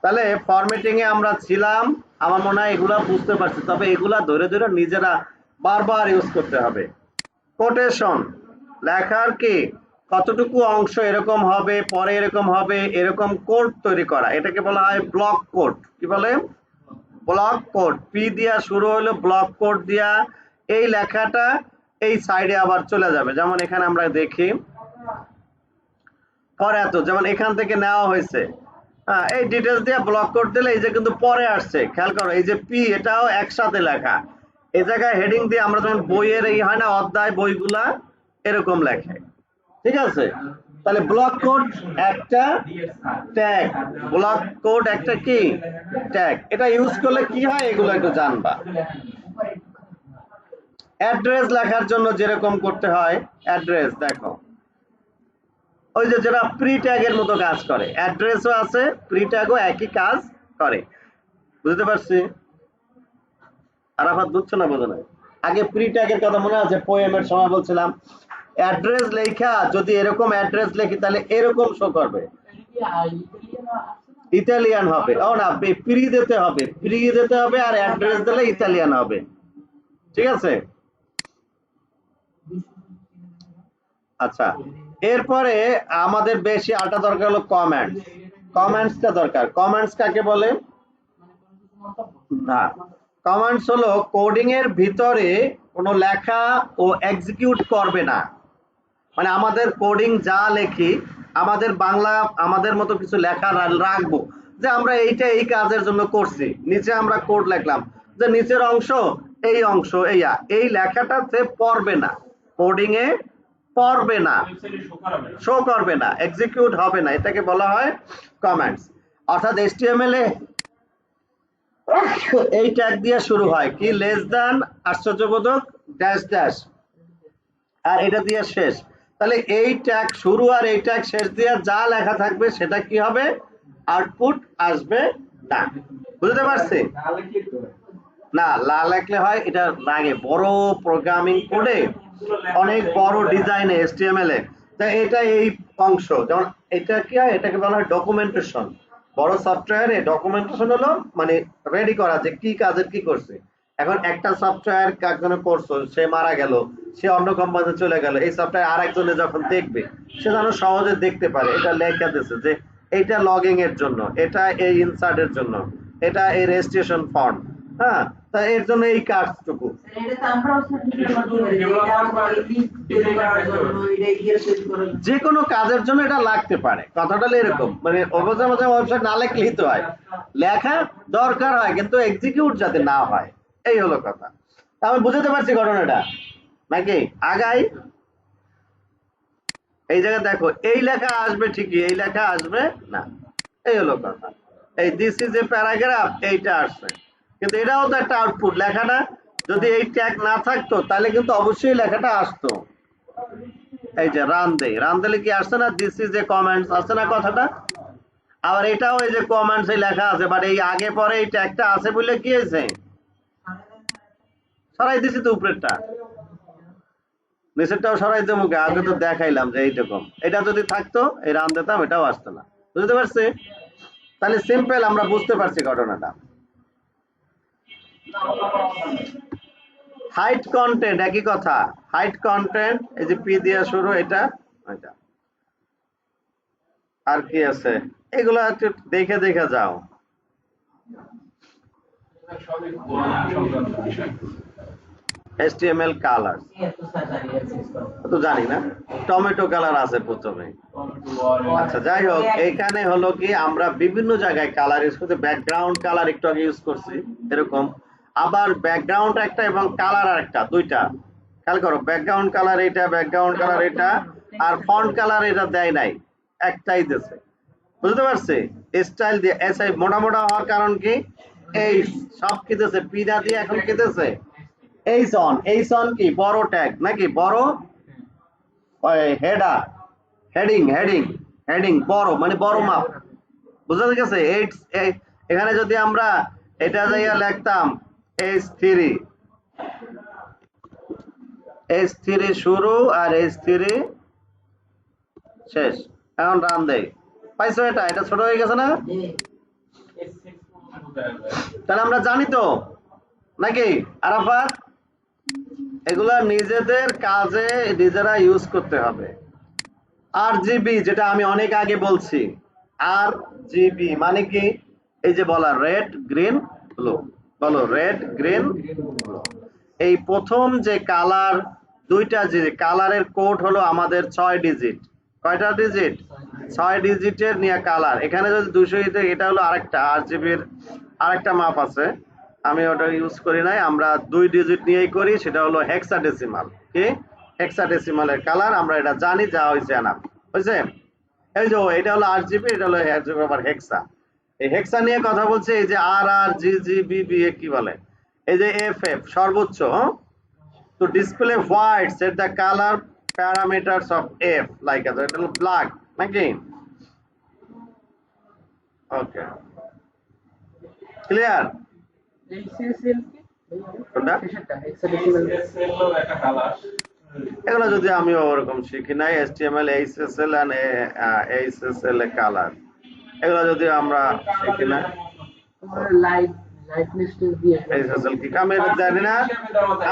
তাহলে ফরম্যাটিং এ আমরা ছিলাম, আমার মনে হয় এগুলা বুঝতে পারছি। তবে এগুলা ধরে ধরে নিজেরা বারবার ইউজ করতে হবে। কোটেশন, লেখার কি কতটুকু অংশ এরকম হবে, পরে এরকম হবে, এরকম কোড তৈরি করা, এটাকে বলা হয় ব্লক কোড। কি বলে? Block code. পি দিয়া শুরু হলো, ব্লক কোড দিয়া এই লেখাটা এই সাইডে আবার চলে যাবে। যেমন এখানে আমরা দেখি পরে এত, যেমন এখান থেকে নেওয়া হয়েছে, এই ডিটেলস দিয়ে ব্লক কোড দিলে এই যে কিন্তু পরে আসছে, খেয়াল করো এই যে পি এটাও একসাথে লেখা, এই জায়গায় হেডিং দিয়ে আমরা যখন বইয়ের এই হয় না অধ্যায় বইগুলা এরকম লেখে, ঠিক আছে? তাহলে ব্লক কোড একটা ট্যাগ, ব্লক কোড একটা কি ট্যাগ, এটা ইউজ করলে কি হয় এগুলো একটু জানবা। অ্যাড্রেস লেখার জন্য যেরকম করতে হয়, অ্যাড্রেস দেখো ওই যে যেটা প্রি ট্যাগের মতো কাজ করে, অ্যাড্রেসও আছে প্রি ট্যাগও একই কাজ করে, বুঝতে পারছি? আরাফাত বুঝছো না বোঝো না? আগে প্রি ট্যাগের কথা মনে আছে, পোয়েমের সময় বলছিলাম অ্যাড্রেস লেখা যদি এরকম অ্যাড্রেস লিখি তাহলে এরকম শো করবে, ইতালিয়ান হবে। ও না, প্রি দিতে হবে, প্রি দিতে হবে আর অ্যাড্রেস দিলে ইতালিয়ান হবে, ঠিক আছে? আচ্ছা, এরপরে আমাদের বেশি আটা দরকার হলো কমেন্টস। কমেন্টসটা দরকার। কমেন্টস কাকে বলে? না, কমেন্টস হলো কোডিং এর ভিতরে কোনো লেখা ও এক্সিকিউট করবে না, মানে আমাদের কোডিং যা লেখি আমাদের বাংলা আমাদের মতো কিছু লেখা রাখবো যে আমরা এইটা এই কাজের জন্য করছি, নিচে আমরা কোড লিখলাম যে নিচের অংশ এই লেখাটা সে পড়বে না, কোডিং এ পড়বে না, শো করবে না, এক্সিকিউট হবে না, এটাকে বলা হয় কমেন্টস। অর্থাৎ HTML এ এই ট্যাগ দিয়ে শুরু হয় কি, লেস দ্যান আশ্চর্যবোধক ড্যাশ ড্যাশ, আর এটা দিয়ে শেষ। তাহলে এই ট্যাগ শুরু আর এই ট্যাগ শেষ দিয়ে যা লেখা থাকবে সেটা কি হবে, আউটপুট আসবে না, বুঝতে পারছি? না, লিখলে হয় এটা লাগে বড় প্রোগ্রামিং কোডে অনেক বড় ডিজাইনে HTML এ, তাই এটা এই অংশ যেমন এটা কি হয়, এটাকে বলা হয় ডকুমেন্টেশন। বড় সফটওয়্যারে ডকুমেন্টেশন হলো মানে রেডি করা যে কি কাজের কি করছে। এখন একটা সফটওয়্যার একজনে করছো, সে মারা গেল, সে অন্য কোম্পানিতে চলে গেল, এই সফটওয়্যার আরেকজনে যখন দেখবে সে যেন সহজে দেখতে পারে এটা লেখা দিয়েছে যে এইটা লগিং এর জন্য, এটা এই ইনসার্টের জন্য, এটা এই রেজিস্ট্রেশন ফর্ম, হ্যাঁ, তা এর জন্য এই কাজটুকু। যে কোনো কাজের জন্য এটা লাগতে পারে, কথাটা এরকম, মানে অবশ্যই ওয়েবসাইট না লিখলেই তো হয়, লেখা দরকার হয় কিন্তু এক্সিকিউট যাতে না হয়, এই হলো কথা। আমি বুঝতে পারছি ঘটনাটা নাকি? আগাই এই জায়গায় দেখো এই লেখা আসবে ঠিকই, এই লেখা আসবে না, এই হলো কথা। এই দিস ইজ এ প্যারাগ্রাফ এইটা আসছে, কিন্তু এটাও তো একটা আউটপুট, লেখাটা যদি এই ট্যাগ না থাকতো তাহলে কিন্তু অবশ্যই লেখাটা আসতো। এই যে রান দিলে কি আসছে না, দিস ইজ এ কমেন্টস আসছে না কথাটা? আবার এটাও এই যে কমেন্টস এই লেখা আছে, বাট এই আগে পরে এই ট্যাগটা আছে বলে কি হয়েছে, সরাই দিছি তো উপরেরটা, নিচেরটাও সরাই দেবো, আগে তো দেখাইলাম যে এইরকম, এটা যদি থাকতো এই রান দিতাম এটাও আসতো না, বুঝতে পারছি? তাহলে সিম্পল, আমরা বুঝতে পারছি ঘটনাটা। হাইট কন্টেন্ট একই কথা, হাইট কন্টেন্ট এই যে পি দিয়ে শুরু, এটা আর কি আছে এগুলো একটু দেখে দেখে যাও। HTML কালার তো জানি না, টমেটো কালার আছে প্রথমে। আচ্ছা যাই হোক, এইখানে হলো কি আমরা বিভিন্ন জায়গায় কালার ইউজ করতে, ব্যাকগ্রাউন্ড কালার একটু আগে ইউজ করছি এরকম, আবার ব্যাকগ্রাউন্ড একটা এবং কালার আর একটা, দুইটা। খেয়াল করো, ব্যাকগ্রাউন্ড কালার এটা, ব্যাকগ্রাউন্ড কালার এটা, আর ফন্ট কালার এটা দেয় নাই, একটাই দিয়েছে, বুঝতে পারছি? স্টাইল দিয়ে এসআই মোটা মোটা হওয়ার কারণ কি, এই সব কি দিয়েছে, পি না দিয়ে এখন কি দিয়েছে এইসন কি বড় ট্যাগ নাকি, বড় হেডার, হেডিং বড় মানে বড় মাপ, বুঝা গেছে? এখানে যদি আমরা এটা যাইয়া লিখতাম H3 শুরু আর H3 শেষ, এখন রান দেই, পাইছো? এটা ছোট হয়ে গেছে না? তাহলে আমরা জানি তো নাকি আরাফাত, এগুলা নিজেদের কাজে নিজেরা ইউজ করতে হবে। RGB যেটা আমি অনেক আগে বলছি, RGB মানে কি, এই যে বলা রেড গ্রিন ব্লু, বলো রেড গ্রিন ব্লু, এই প্রথম যে কালার, দুইটা যে কালারের কোড হলো আমাদের 6 ডিজিট, কয়টা ডিজিট? 6 ডিজিটের নিয়ে কালার। এখানে যদি 200 এটা হলো আরেকটা আরজিবির আরেকটা মাপ আছে, আমি ওটা ইউজ করি নাই, আমরা 2 ডিজিট নিয়েই করি, সেটা হলো হেক্সাডেসিমাল। কি হেক্সাডেসিমালের কালার আমরা এটা জানি, যা হয়েছে না হয়েছে। এই যে এটা হলো আরজিবি, এটা হলো আবার হেক্সা। এই হেক্সা নিয়ে কথা বলছে। এই যে আর আর জি জি বি বি কি বলে, এই যে এফ এফ সর্বোচ্চ। তো display white set the colour parameters of F like এটা হলো ব্ল্যাক নাকি? Okay clear? HCSL কি কোনটা? সেটা হেক্সাডেসিমাল একটা কালার এগুলো যদি আমিও ওরকম শিখি নাই, HTML HSL এন্ড HSL এর কালার, এগুলো যদি আমরা শিখি না, তোমার লাইটনেস দিয়ে HSL কি আমি এটা জানি না,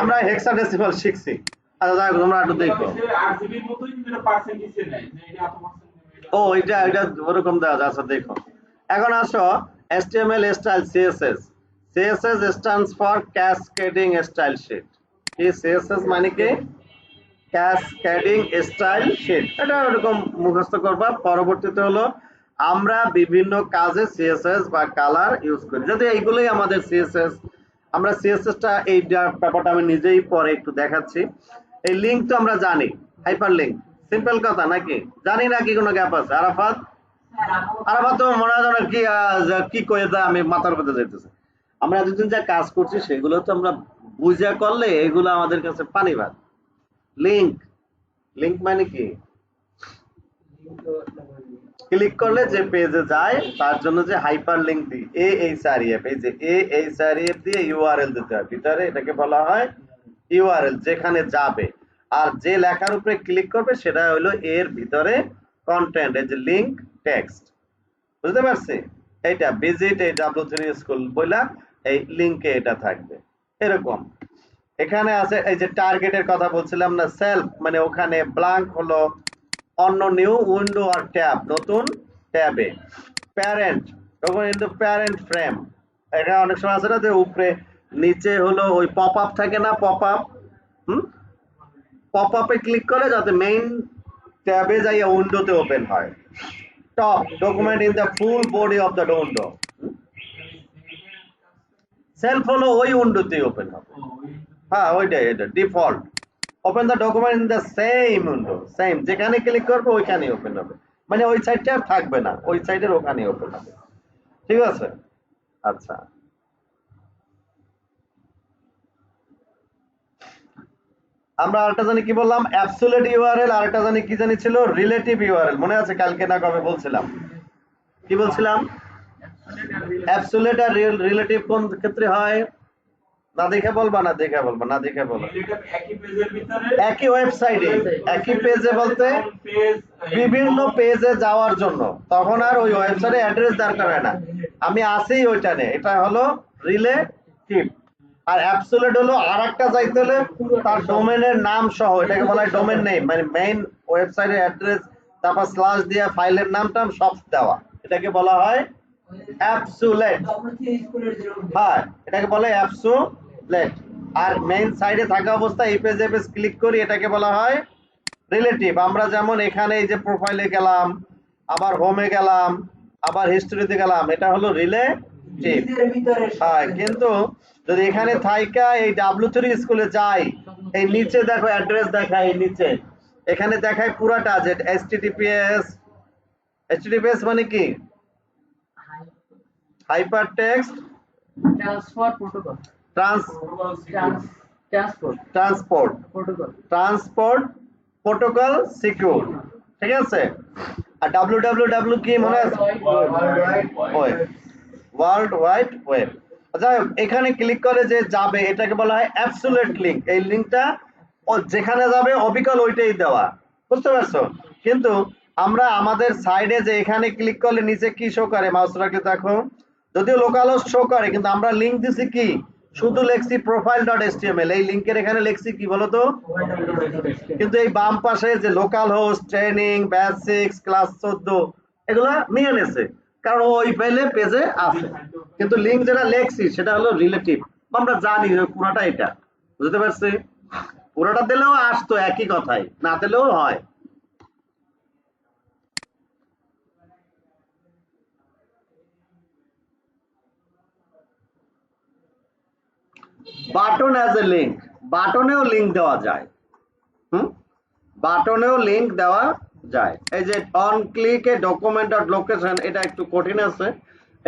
আমরা হেক্সাডেসিমাল শিখছি। আচ্ছা যাই হোক, তোমরা একটু দেখো। আরজিবির মতোই কিন্তু এটা পার্সেন্টেজে নেয়, যে এটা এত পার্সেন্ট। ও এটা ওরকম দেওয়া যায়। আচ্ছা দেখো, এখন আসো HTML style CSS। CSS stands for cascading style sheet। কি CSS মানে কি? Cascading style sheet. এটা এরকম মুখস্থ করবা। পরবর্তীতে হলো আমরা বিভিন্ন কাজে সিএসএস বা কালার ইউজ করি, যদি এইগুলোই আমাদের সিএসএস। আমরা সিএসএসটা এই ব্যাপারটা আমি নিজেই পরে একটু দেখাচ্ছি। এই লিঙ্ক তো আমরা জানি, হাইপার লিঙ্ক সিম্পল কথা নাকি? জানি না কি কোনো গ্যাপ আছে? আরাফাত আরাফাত তো মনে হয় যেন কি কয়ে যায়, আমি মাথার মধ্যে যাইতেছে। আমরা এতদিন যা কাজ করছি সেগুলো তো আমরা বুঝা করলে এগুলো আমাদের কাছে পানি ভাত। লিংক, লিংক মানে কি? ক্লিক করলে যে পেজে যায় তার জন্য যে হাইপার লিংক দিই, AHREF, এই যে AHREF দিয়ে ইউআরএল দিতে হয় ভিতরে, এটাকে বলা হয় ইউআরএল, যেখানে যাবে। আর যে লেখার উপরে ক্লিক করবে সেটা হলো এর ভিতরে কন্টেন্ট, এই যে লিংক টেক্সট। বুঝতে পারছি? এইটা ভিজিট এই W3 স্কুল বইলা এই লিংকে এটা থাকবে এরকম। এখানে আছে এই যে টার্গেটের কথা বলছিলাম না, সেলফ মানে ওখানে, ব্ল্যাঙ্ক হলো অন্য নিউ উইন্ডো আর ট্যাব, নতুন ট্যাবে। প্যারেন্ট তখন কিন্তু প্যারেন্ট ফ্রেম, এটা অনেক সময় আছে না যে উপরে নিচে হলো ওই পপ আপ থাকে না, পপ আপ, পপ আপে ক্লিক করে যাতে মেইন ট্যাবে যাইয়া উইন্ডোতে ওপেন হয়। Top document in the full body of the window, self হলো ওই উইন্ডোতেই ওপেন হবে। হ্যাঁ ওইটাই, এটা default. Open the document in the same window, same যেখানে ক্লিক করবে ওইখানেই ওপেন হবে, মানে ওই সাইডটা আর থাকবে না, ওই সাইডের ওখানেই ওপেন হবে। ঠিক আছে? আচ্ছা আমরা আরেকটা জানি কি বললাম, অ্যাবসোলিউট ইউআরএল, আরেকটা জানি কি জানি ছিল, রিলেটিভ ইউআরএল। মনে আছে কালকে না কবে বলছিলাম? কি বলছিলাম? অ্যাবসোলিউট আর রিলেটিভ কোন ক্ষেত্রে হয়? না দেখে বলবা, না দেখে বলবা, না দেখে বলো। একই পেজের ভিতরে একই ওয়েবসাইটে, একই পেজে বলতে বিভিন্ন পেজে যাওয়ার জন্য, তখন আর ওই ওয়েবসাইটে অ্যাড্রেস দরকার হয় না, আমি আসেই ওইটা নেই, এটা হলো রিলেটিভ। আর অ্যাবসোলিউট হলো আরেকটা যাইতে হলে তার ডোমেনের নাম সহ, এটাকে বলা হয় ডোমেন নেম, মানে মেইন ওয়েবসাইটের অ্যাড্রেস, তারপর স্ল্যাশ দিয়া ফাইলের নামটা সব দেওয়া, এটাকে বলা হয় অ্যাবসোলিউট। হ্যাঁ এটাকে বলে অ্যাবসোলিউট। আর মেইন সাইডে থাকা অবস্থা এই পেজে পেজ ক্লিক করি, এটাকে বলা হয় রিলেটিভ। আমরা যেমন এখানে এই যে প্রোফাইলে গেলাম, আবার হোমে গেলাম, আবার হিস্ট্রিতে গেলাম, এটা হলো রিলেটিভ। হ্যাঁ কিন্তু যদি এখানে থাইকা এই W3 স্কুলে যাই, এই নিচে দেখো অ্যাড্রেস দেখায়, এই নিচে এখানে দেখায় পুরাটা যে HTTPS। HTTPS মানে কি? Hyper text transfer protocol, transport protocol secure. ঠিক আছে? আর www কি মনে আছে? World wide web. যাই হোক, এখানে ক্লিক করে যে যাবে এটাকে বলা হয় অ্যাবসোলিউট লিংক। এই লিংকটা ও যেখানে যাবে অবিকল ওইটাই দেওয়া। বুঝতে পারছো? কিন্তু আমরা আমাদের সাইডে যে এখানে ক্লিক করলে নিচে কি শো করে, মাউস রাখলে দেখো, যদিও লোকাল হোস্ট শো করে, কিন্তু আমরা লিংক দিছি কি, শুধু লেখছি profile.html। এই লিংকের এখানে লেখছি কি বলতো? কিন্তু এই বাম পাশে যে local host, training, batch 6, class 14 এগুলো নিয়ে নেছে, কারণ ওই ফাইলে পেজে আছে। কিন্তু লিংক যেটা লেখছি সেটা হলো রিলেটিভ। আমরা জানি পুরোটা এটা, বুঝতে পারছি? পুরোটা দিলেও আসতো একই কথাই, না দিলেও হয়। বাটন অ্যাজ এ লিঙ্ক, বাটনেও লিঙ্ক দেওয়া যায়। বাটনেও লিঙ্ক দেওয়া যায়। এই যে on click a document dot location, এটা একটু কঠিন আছে,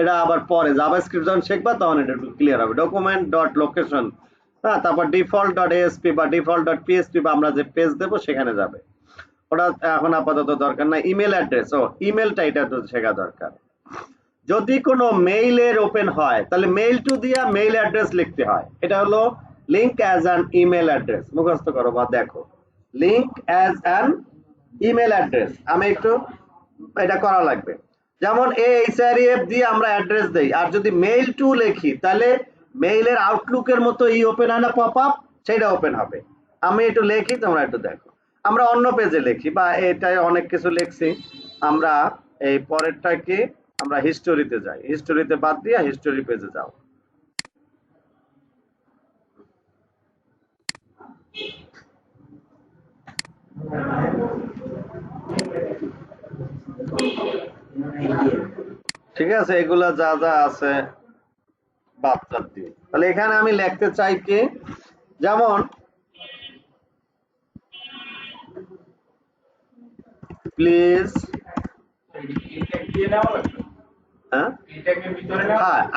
এটা আবার পরে জাভাস্ক্রিপ্ট যখন শিখবা তখন এটা একটু ক্লিয়ার হবে। ডকুমেন্ট ডট লোকেশন, হ্যাঁ, তারপর ডিফল্ট ডট এএসপি বা ডিফল্ট ডট পিএসপি বা আমরা যে পেজ দেবো সেখানে যাবে, ওটা এখন আপাতত দরকার না। ইমেল অ্যাড্রেস, ও ইমেলটা এটা তো শেখা দরকার। যদি কোনো মেইলের ওপেন হয় তাহলে মেইল টু দিয়া মেইল অ্যাড্রেস লিখতে হয়, এটা হলো link as an email address. মুখস্থ করো বা দেখো, link as an email address. আমি একটু এটা করা লাগবে। যেমন এইচআরএফ দিয়ে আমরা অ্যাড্রেস দেই, আর যদি মেইল টু লিখি তাহলে মেইলের আউটলুকের মতো ওপেন হয় না, পপ আপ, সেটা ওপেন হবে। আমি একটু লিখি, তোমরা একটু দেখো। আমরা অন্য পেজে লিখি বা এটাই অনেক কিছু লিখছি, আমরা এই পরেরটাকে আমরা হিস্টোরিতে যাই, হিস্টোরিতে বাদ দিয়ে হিস্টোরি পেজে যাও। ঠিক আছে, এগুলা যা যা আছে বাদ বাদ দিয়ে, তাহলে এখানে আমি লিখতে চাই কি, যেমন প্লিজ, হ্যাঁ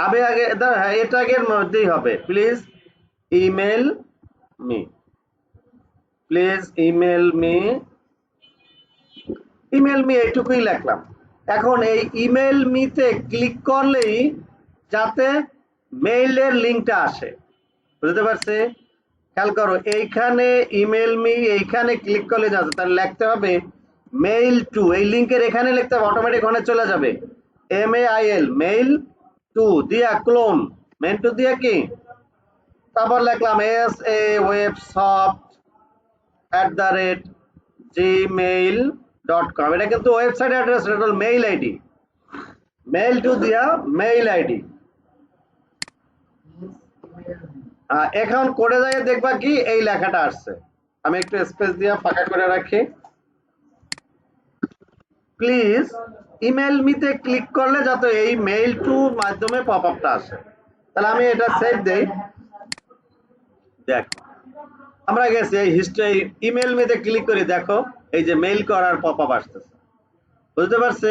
আগে আগে হ্যাঁ এটাকে মধ্যেই হবে, please email me, please email me, email me এইটুকুই লিখলাম। এখন এই ইমেল মিতে ক্লিক করলেই যাতে মেইলের লিঙ্কটা আসে, বুঝতে পারছে? খেয়াল করো, এইখানে ইমেল মি, এইখানে ক্লিক করলে যাবে, তাহলে লিখতে হবে মেইল টু, এই লিঙ্কের এখানে লিখতে হবে, অটোমেটিক ওখানে চলে যাবে, MAIL মেইল টু দিয়া ক্লোন, মেইল টু দিয়া কি, তারপর লিখলাম sawebsoft@gmail.com, এটা কিন্তু ওয়েবসাইট অ্যাড্রেস, এটা হলো মেইল আইডি, মেইল টু দিয়া মেইল আইডি। এখন করে যাই দেখবা কি এই লেখাটা আসছে, আমি একটু স্পেস দিয়ে ফাঁকা করে রাখি। প্লিজ ইমেল মিতে ক্লিক করলে যাতে এই মেইল টু মাধ্যমে পপ আপটা আসে। তাহলে আমি এটা সেভ দেই, দেখো আমরা গেছি এই হিস্ট্রি, ইমেল মিতে ক্লিক করি, দেখো এই যে মেইল করার পপ আপ আসতেছে, বুঝতে পারছে?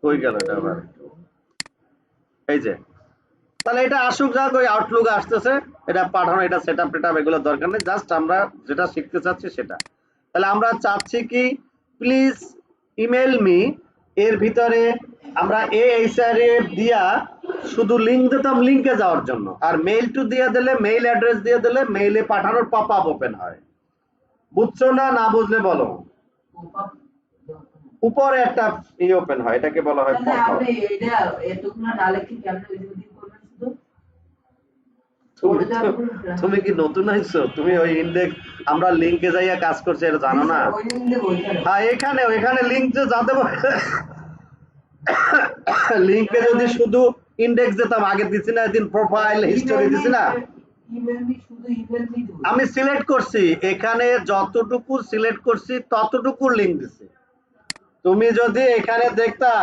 কই গেল এটা আবার, এই যে, তাহলে এটা আসুক, যাক ওই আউটলুক আসতেছে, এটা পাঠানো, এটা সেটআপ টেটআপ এগুলো দরকার নেই, জাস্ট আমরা যেটা শিখতে চাচ্ছি সেটা। তাহলে আমরা চাচ্ছি কি, প্লিজ ইমেল মি, এর ভিতরে আমরা এইচআরএফ দিয়া শুধু লিঙ্ক দিতাম লিঙ্কে যাওয়ার জন্য, আর মেইল টু দিয়ে দিলে, মেইল অ্যাড্রেস দিয়ে দিলে মেইলে পাঠানোর পপ আপ ওপেন হয়। বুঝছো না, না বুঝলে বলো। উপরে একটা ওপেন হয়, এটাকে বলা হয় পপ আপ। আপনি এটা এতগুলো না লিখে কি আপনি ওই করবেন শুধু? তুমি কি নতুন আইছো? তুমি ওই ইন্ডেক্স, আমরা লিংকে যাইয়া কাজ করছি এটা জানো না? হ্যাঁ এখানে এখানে লিংক যে যা দেবো, লিংকে যদি শুধু ইন্ডেক্স দিতাম, আগে দিছি না একদিন প্রোফাইল হিস্টোরি দিছি না, আমি সিলেক্ট করছি, এখানে যতটুকু সিলেক্ট করছি ততটুকু লিংক দিছি। তুমি যদি এখানে দেখতা,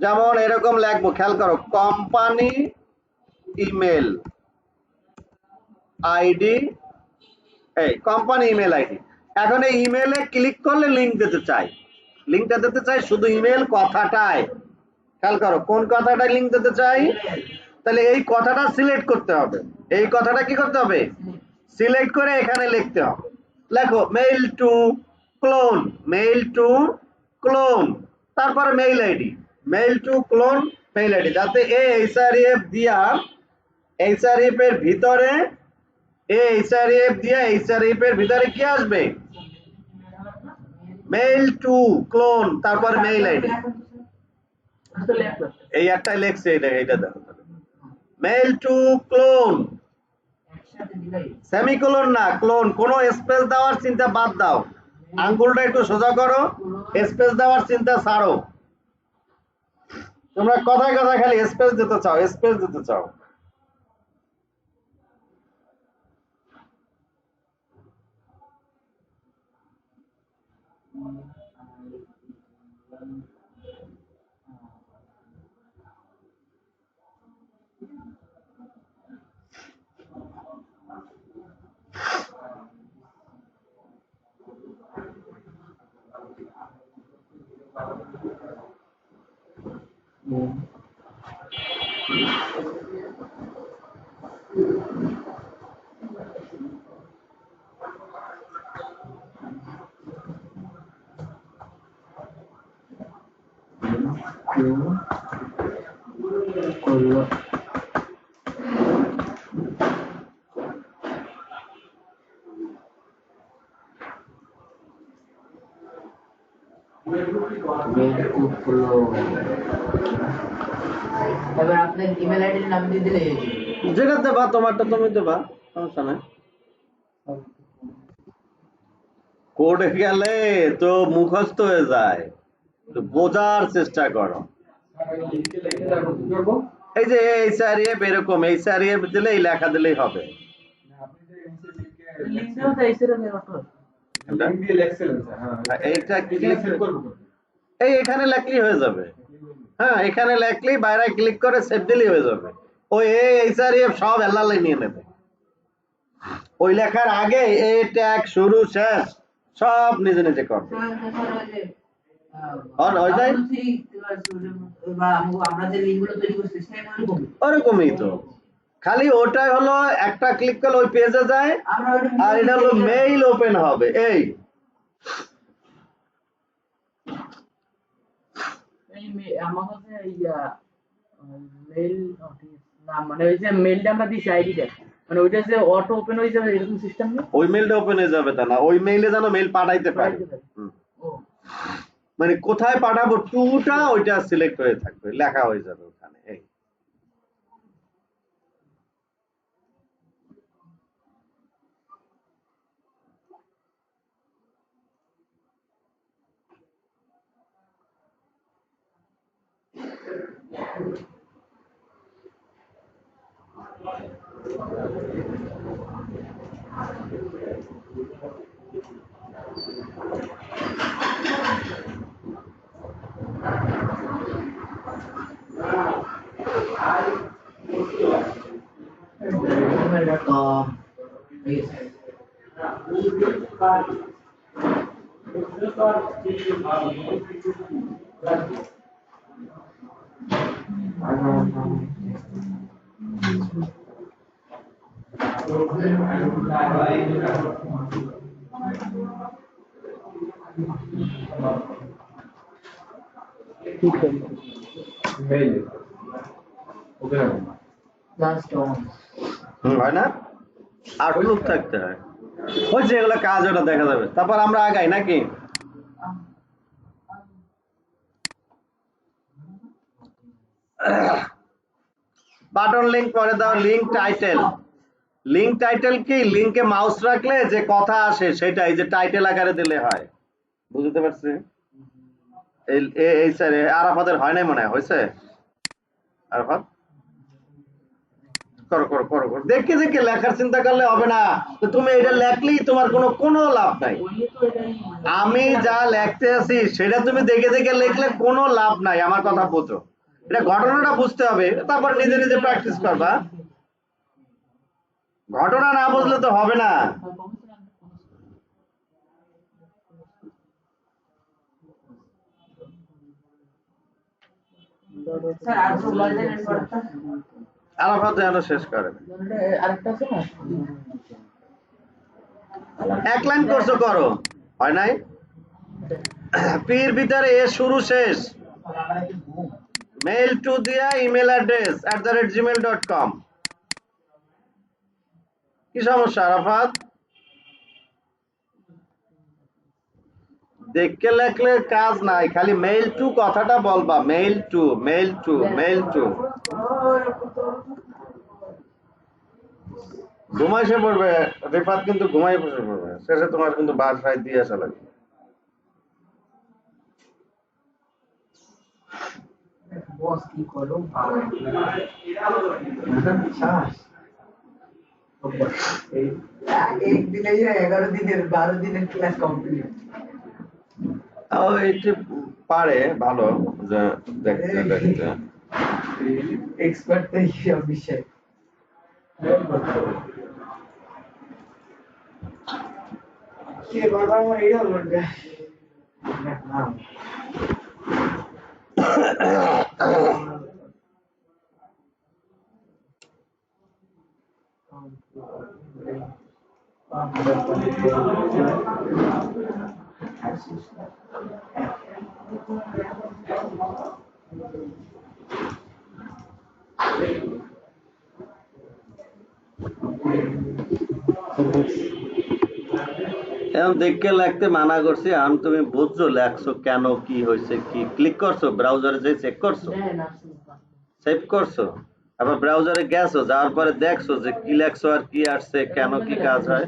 যেমন এরকম লিখবো, খেয়াল করো, কোম্পানি ইমেল আইডি, এই কোম্পানি ইমেল আইডি, এখন এই ইমেলে ক্লিক করলে লিংক দিতে চাই, লিংকটা দিতে চাই শুধু ইমেল কথাটায়, খেয়াল করো কোন কথাটায় লিংক দিতে চাই, তাহলে এই কথাটা সিলেক্ট করতে হবে, এই কথাটা কি করতে হবে, সিলেক্ট করে এখানে লিখতে হবে। লেখো mail to colon, mail to colon, তারপরে mail ID, mail to colon mail ID, যাতে এইচআরএফ দিয়া এইচআরএফ এর ভিতরে, এইচআরএফ দিয়া এইচআরএফ এর ভিতরে কি আসবে, মেইল টু ক্লোন, তারপর মেইল আইডি, এই একটাই লেখছে, এইটা দেখো, মেইল টু ক্লোন, সেমিকোলন না, ক্লোন, কোনো স্পেস দেওয়ার চিন্তা বাদ দাও, আঙ্গুলটা একটু সোজা করো, স্পেস দেওয়ার চিন্তা ছাড়ো, তোমরা কথায় কথায় খালি স্পেস দিতে চাও, স্পেস দিতে চাও। এবার আপনার ইমেল আইডির নাম দিয়ে দিলে হয়ে যাবে। যেটা দেবা তোমারটা তুমি দেবা, সমস্যা নাই। কোডে গেলে তো মুখস্থ হয়ে যায়, তো বোঝার চেষ্টা করো। এই যে এইচআরএফ এরকম এইচআরএফ দিলে এই লেখা দিলেই হবে। লিখতেও চাইছিল এইটা এই এখানে লেখলেই হয়ে যাবে। হ্যাঁ, এখানে লেখলেই বাইরে ক্লিক করে সেভ দিলেই হয়ে যাবে। ওই এইচআরএফ সব এলালাই নিয়ে নেবে। ওই লেখার আগে এ ট্যাগ শুরু শেষ সব নিজে নিজে করবে। আমরা যে লিঙ্কগুলো তৈরি করছি সেটা ওরকমই তো, খালি ওটাই হলো একটা ক্লিক করলে ওই পেজে যায়, আর এটা হলো মেইল ওপেন হবে। এই আমার কাছে মেইল না, মানে ওই যে মেইলটা আমরা দিছি আইডিটা, মানে ওইটা যে অটো ওপেন হয়ে যাবে এরকম সিস্টেম নেই। ওই মেইলটা ওপেন হয়ে যাবে তা না, ওই মেইলে যেন মেইল পাঠাইতে পারে। মানে কোথায় পাঠাবো টুটা ওইটা সিলেক্ট হয়ে থাকবে, লেখা হয়ে যাবে ওখানে। এই হয় না, আউটলুক থাকতে হয়। ওই যে এগুলো কাজ ওটা দেখা যাবে, তারপর আমরা আগাই নাকি। বাটন লিংক পরে দাও, লিংক টাইটেল। লিংক টাইটেল কি, লিংকে মাউস রাখলে যে কথা আসে সেটাই যে টাইটেল আকারে দিলে হয়। বুঝতে পারছি? এই স্যার আরাফাতের হয় নাই মনে হয়, হয়েছে? আরাফাত করো করো করো করো, দেখে দেখে লেখার চিন্তা করলে হবে না। তুমি এটা লেখলেই তোমার কোনো লাভ নাই। আমি যা লিখতে আছি সেটা তুমি দেখে দেখে লিখলে কোনো লাভ নাই। আমার কথা বোঝো, এটা ঘটনাটা বুঝতে হবে, তারপর নিজে নিজে প্র্যাকটিস করবা। ঘটনা না বুঝলে তো হবে না। আরাফাত যেন শেষ করে। আরেকটা আছে না, এক লাইন করছো, করো, হয় নাই? পির ভিতরে এ শুরু শেষ, মেইল টু দিয়া ইমেল অ্যাড্রেস @gmail.com। কি সমস্যা আরাফাত? দেখে লেখলে কাজ নাই, খালি মেইল টু কথাটা বলবা, mail two mail two mail two. ঘুমাইছে পড়বে রিফাত, কিন্তু ঘুমাই বসে পড়বে, শেষে তোমার কিন্তু বাসায় দিয়ে আসা লাগবে। বস কি করো একদিনে 11 দিনের 12 দিনের ক্লাস কমপ্লিট। এটি পারে ভালো যে দেখতে দেখতে এক্সপার্ট তো এই বিষয়ে। কে বাবা আমার এটা বলবে না। এখন দেখে লিখতে মানা করছি, আমি তুমি বুঝছো লেখছো কেন, কি হয়েছে, কি ক্লিক করছো, ব্রাউজারে যে চেক করছো, সেভ করছো, আবার ব্রাউজারে গেছো, যাওয়ার পরে দেখছো যে কি লেখছো আর কি আসছে, কেন কি কাজ হয়।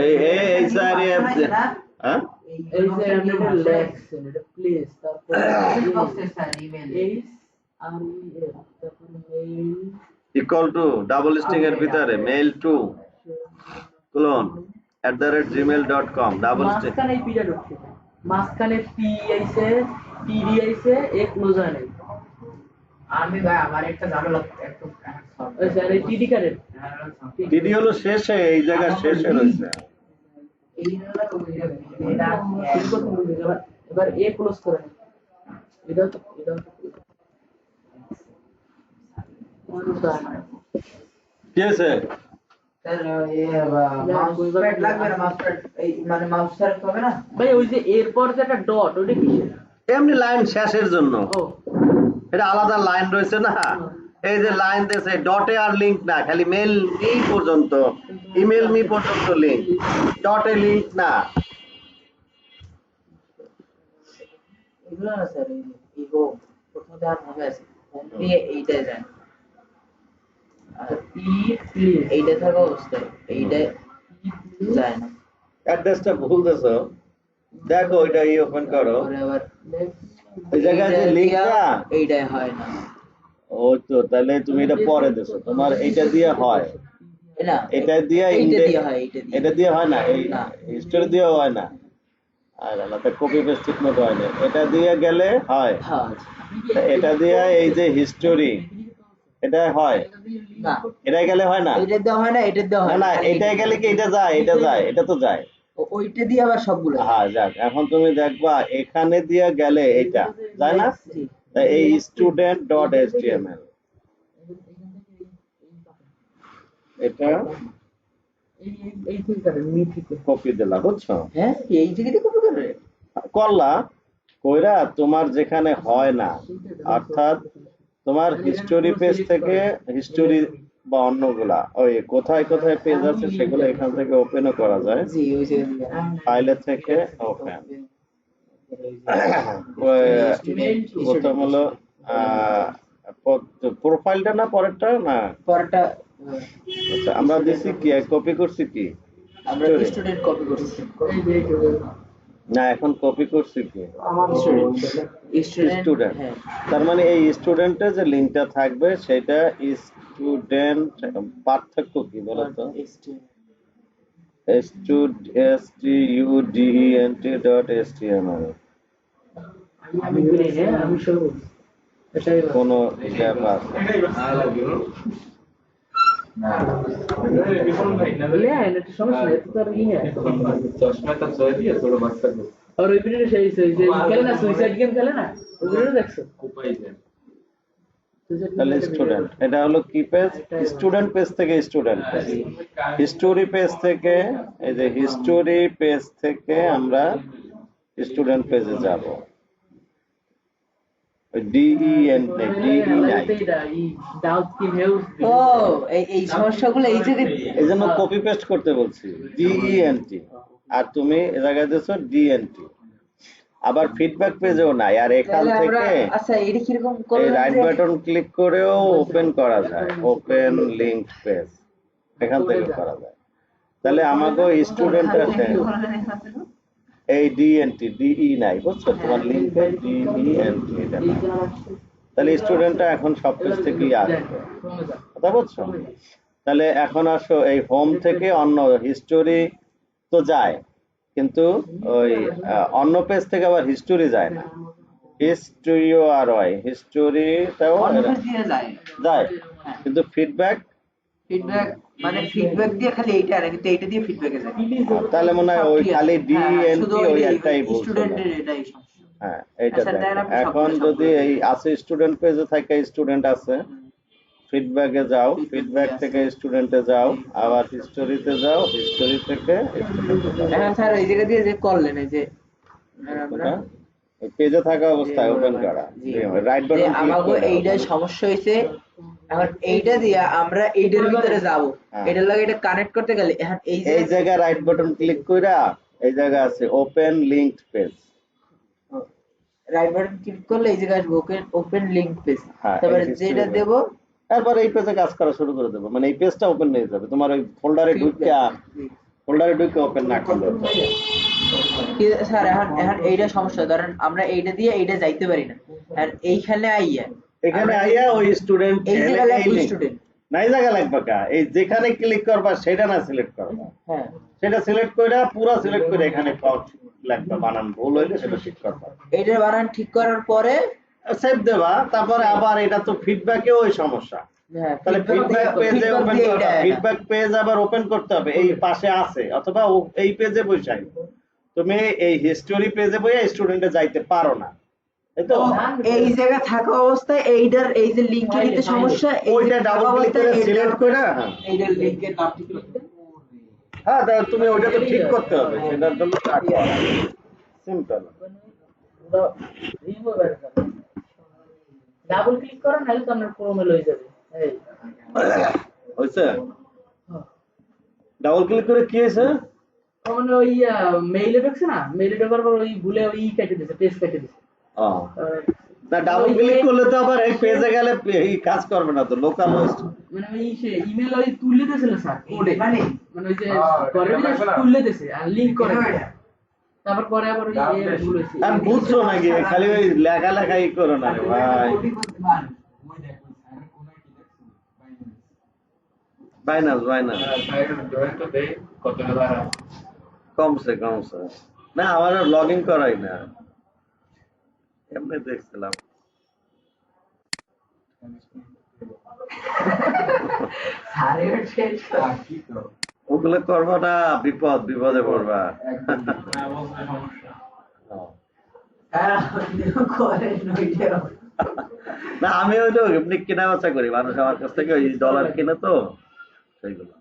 এই এই এই স্যার হ্যাঁ এই যে আমি এটা লেখছেন, এটা প্লিজ, তারপরে ইকুয়াল টু ডাবল স্ট্রিং এর ভিতরে mail two clone@gmail.com double string. মাঝখানে পিরিয়ড হচ্ছে, মাঝখানে পি আইছে, পিডি আইছে, এক ক্লোজ হয় নাই। আমি ভাই আমার একটা ঝামেলা একটু ওই স্যার এই পিডি কারের টিডি হলো শেষে, এই জায়গা শেষে রয়েছে। এবার এ ক্লোজ করে নিন। এটাও তো কি আছে? মাউসপ্যাড লাগবে না, মাউসপ্যাড এই মানে মাউস ছাড়া হবে না ভাই, ওই যে এরপর যে একটা ডট, ওটা কি? এমনি লাইন শেষের জন্য, ও এটা আলাদা লাইন রয়েছে না, এই যে লাইন দিয়েছে ডটে আর লিংক না, খালি মেল মি পর্যন্ত, ইমেল মি পর্যন্ত লিংক, ডটে লিংক না। এগুলো না স্যার, এই হোম প্রথমে আর হবে আছে হোম দিয়ে এইটা যায় আর এইটা থাকা অবস্থায় এইটা যায় না, অ্যাড্রেসটা ভুল দিছো, দেখো এটা ওপেন করো, পরে আবার এই জায়গায় যে লিংকটা, এইটাই হয় না। ও তো তাহলে তুমি এটা পরে দিছো, তোমার এইটা দিয়ে হয়, না এটা দিয়ে এইটা দিয়ে হয়, এইটা দিয়ে এটা দিয়ে হয় না, এই না। হিস্টোরি দিয়ে হয় না, আর আলাদা কপি পেস্ট ঠিক মতো হয় না, এটা দিয়ে গেলে হয়, হ্যাঁ এটা দিয়ে এই যে হিস্টোরি এটা হয় না, এটা গেলে হয় না, এইটা দেওয়া হয় না, এটা দেওয়া না হয় না এটা গেলে কি এটা যায়, এটা যায়, এটা তো যায়, ওইটা দিয়ে আবার সবগুলো হ্যাঁ যাক। এখন তুমি দেখবা এখানে দিয়ে গেলে এটা যায় না, তাই এই student.html এটা এই ফিল্টারে মিঠিতে কপি দিলা, বুঝছো? হ্যাঁ এই জায়গাতে কপি করে করলা কইরা তোমার যেখানে হয় না, অর্থাৎ তোমার হিস্টোরি পেজ থেকে হিস্টোরি বা অন্যগুলা ওই কোথায় কোথায় পেজ আছে সেগুলো এখান থেকে ওপেনও করা যায়, জি ওই জায়গাতে ফাইলের থেকে ওপেন। প্রথম হলো প্রোফাইলটা না পরেরটা না, পরটা আচ্ছা আমরা দিছি কি কপি করছি কি আমরা স্টুডেন্ট কপি করছি, না এখন কপি করছি কি স্টুডেন্ট, হ্যাঁ তার মানে এই স্টুডেন্টের যে লিংকটা থাকবে সেটা স্টুডেন্ট, পার্থক্য কি বলতো, student.html আমি বলি হ্যাঁ, আমি সব এটাই কোন গ্যাপ আছে? ले आए ना, समझ नहीं तो नहीं है। चश्मा तक सोए दिया थोड़ा मस्त कर और ये वीडियो सही सही खेले ना, सुसाइड गेम खेले ना, वो वीडियो देखो उपाय है তাহলে স্টুডেন্ট, এটা হলো কি পেজ, স্টুডেন্ট পেজ থেকে স্টুডেন্ট পেজ, হিস্টোরি পেজ থেকে, এই যে হিস্টোরি পেজ থেকে আমরা স্টুডেন্ট পেজে যাব, ডিইএন ডিই নাই, डाउट की हेल्प ও এই সমস্যাগুলো এই জায়গায় এইজন্য কপি পেস্ট করতে বলছি, ডিইএনটি, আর তুমি এ জায়গায় দিছো ডিএনটি। আবার ফিডব্যাক পেজেও নাই, আর এখান তাহলে আমরা থেকে আচ্ছা এটা কি রকম এই করব রাইট বাটন ক্লিক করেও ওপেন করা যায়, ওপেন লিংক পেজ, এখান থেকে করা যায়। তাহলে আমাকে স্টুডেন্ট আছে এই ডিএনটি ডিই নাই, বুঝছো, তোমার লিংকে ডিইএনটি এটা নাই, তাহলে স্টুডেন্টটা এখন সব পেজ থেকেই আসবে, কথা বুঝছো? তাহলে এখন আসো এই হোম থেকে অন্য হিস্টোরি তো যায়, কিন্তু ওই অন্য পেজ থেকে আবার হিস্টোরি যায় না, হিস্টোরিও আর হয়, হিস্টোরিটাও অন্য পেজ দিয়ে যায় যায়, কিন্তু ফিডব্যাক ফিডব্যাক মানে ফিডব্যাক দিয়ে খালি এইটা আর কিন্তু এইটা দিয়ে ফিডব্যাকে যায় তাহলে মনে হয় ওই খালি শুধু ডিএনপি ওই একটাই ভুল ছিল। স্টুডেন্টের এটাই সমস্যা হ্যাঁ এইটা আচ্ছা, দেখো। তাহলে আমি এখন সবগুলো যদি এই আছে স্টুডেন্ট পেজে থাকে স্টুডেন্ট আছে, ফিডব্যাকে যাও, ফিডব্যাক থেকে স্টুডেন্টে যাও, আবার হিস্টোরিতে যাও, হিস্টোরি থেকে স্টুডেন্টে যাও। এখন স্যার এই জায়গা দিয়ে যে করলেন এই যে আমরা পেজে থাকা অবস্থায় ওপেন করা, রাইট যে বাটন আমাগো এইটাই সমস্যা হইছে, এখন এইটা দিয়া আমরা এইটার ভিতরে যাব, এটার লাগে এটা কানেক্ট করতে গেলে এখন এই যে এই জায়গায় রাইট বাটন ক্লিক কইরা এই জায়গা আছে open linked page, right button click করলে এই জায়গায় আসবে ওপেন লিংক পেজ, হ্যাঁ, তারপরে এই যেটা history দেব তারপর এই পেজে কাজ করা শুরু করে দেবো, মানে এই পেজটা ওপেন হয়ে যাবে, তোমার ওই ফোল্ডারে ঢুকে ওপেন না করলে স্যার এখন এখন এইটা সমস্যা, ধরেন আমরা এইটা দিয়ে এইটা যাইতে পারি না, আর এইখানে আইয়া এখানে আইয়া ওই স্টুডেন্ট এই জায়গায় লাগবে স্টুডেন্ট, নাই জায়গা লাগবে কা, এই যেখানে ক্লিক করবা সেটা না সিলেক্ট করবা, হ্যাঁ সেটা সিলেক্ট কইরা পুরো সিলেক্ট করে এখানে লাগবে, বানান ভুল হইলে সেটা ঠিক করবা, এইটার বানান ঠিক করার পরে সেভ দেবা, তারপরে আবার এটা তো ফিডব্যাকেও ওই সমস্যা, হ্যাঁ তাহলে ফিডব্যাক পেজে ওপেন করবা, ফিডব্যাক পেজ আবার ওপেন করতে হবে, এই পাশে আছে অথবা এই পেজে বসাই, তুমি এই হিস্টোরি পেজে বইয়া স্টুডেন্টে যাইতে পারো না, তাই তো? এই জায়গা থাকা অবস্থায় এইটার এই যে লিংকের দিতে সমস্যা, ওইটা ডাবল ক্লিক করে সিলেক্ট করে, এইটার লিংকের নাম ঠিক করতে, হ্যাঁ তাহলে তুমি ওইটা তো ঠিক করতে হবে, সেটার জন্য সিম্পল। ডাবল ক্লিক করো নাহলে তো আপনার ক্রোমে লয়ে যাবে। এই হইছে? ডাবল ক্লিক করে কি হয়েছে? মানে ওই মেইলে ঢুকছে না, মেইলে ঢোকার পর ওই ভুলে ওই কেটে দিয়েছে, পেজ কেটে দিয়েছে। না ডাবল ক্লিক করলে তো আবার এই পেজে গেলে এই কাজ করবে না তো, লোকাল হোস্ট মানে ওই সে ইমেল ওই তুলে দিয়েছিল স্যার কোডে, মানে ওই যে করে তুলে দিয়েছে আর লিংক করে, তারপর পরে আবার ওই ভুল হয়েছে। আর বুঝছো নাকি খালি ওই লেখাই করো না রে ভাই, বাইনাস কমছে না, আমার লগ ইন করাই না, এমনি দেখছিলাম। ওগুলো করবা না, বিপদে পড়বা। না আমি ওই তো এমনি কেনা বেচা করি, মানুষ আমার কাছ থেকে ওই ডলার কিনে তো সেইগুলো।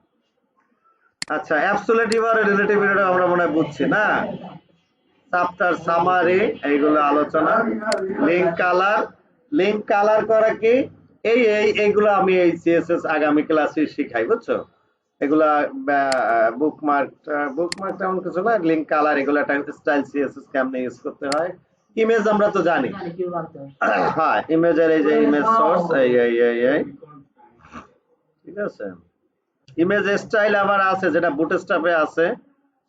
আচ্ছা অ্যাবসলিউট আর রিলেটিভ আমরা মনে হয় বুঝছি না, চ্যাপ্টার সামারি এইগুলো আলোচনা, লিংক কালার করা কি, এইগুলো আমি এই সিএসএস আগামী ক্লাসে শিখাই, বুঝছো? এগুলা বুকমার্ক এমন কিছু না, লিংক কালার এগুলো একটা স্টাইল সিএসএস কেমনে ইউজ করতে হয়, ইমেজ আমরা তো জানি, হ্যাঁ ইমেজের এই যে ইমেজ সোর্স এই ঠিক আছে। ইমেজ স্টাইল আবার আছে যেটা বুটস্ট্র্যাপে আছে,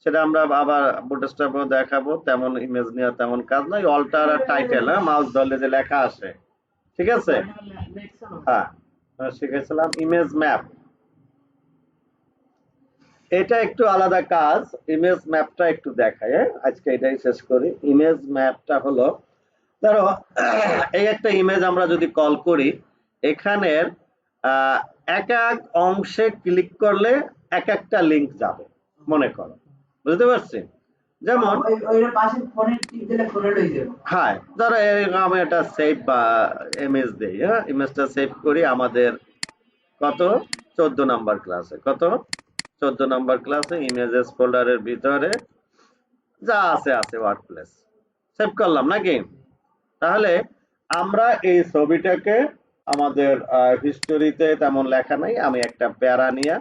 সেটা আমরা আবার বুটস্ট্র্যাপেও দেখাবো, তেমন ইমেজ নেওয়া তেমন কাজ নয়, অল্টার আর টাইটেল, মাউস ধরলে যে লেখা আসে, ঠিক আছে? হ্যাঁ শিখেছিলাম ইমেজ ম্যাপ, এটা একটু আলাদা কাজ, ইমেজ ম্যাপটা একটু দেখায়, আজকে এটাই শেষ করি। ইমেজ ম্যাপটা হলো, ধরো এই একটা ইমেজ আমরা যদি কল করি, এখানের এক এক অংশে ক্লিক করলে এক একটা লিংক যাবে, মনে করো, বুঝতে পারছি? যেমন হ্যাঁ ধরো আমি একটা সেভ বা ইমেজ দিই, হ্যাঁ ইমেজটা সেভ করি আমাদের কত 14 নাম্বার ক্লাসে, কত 14 নাম্বার ক্লাসে ইমেজেস ফোল্ডারের ভিতরে যা আছে ওয়ার্কপ্লেস সেভ করলাম নাকি? তাহলে আমরা এই ছবিটাকে আমাদের হিস্টোরিতে তেমন লেখা নাই, আমি একটা প্যারা নিয়ে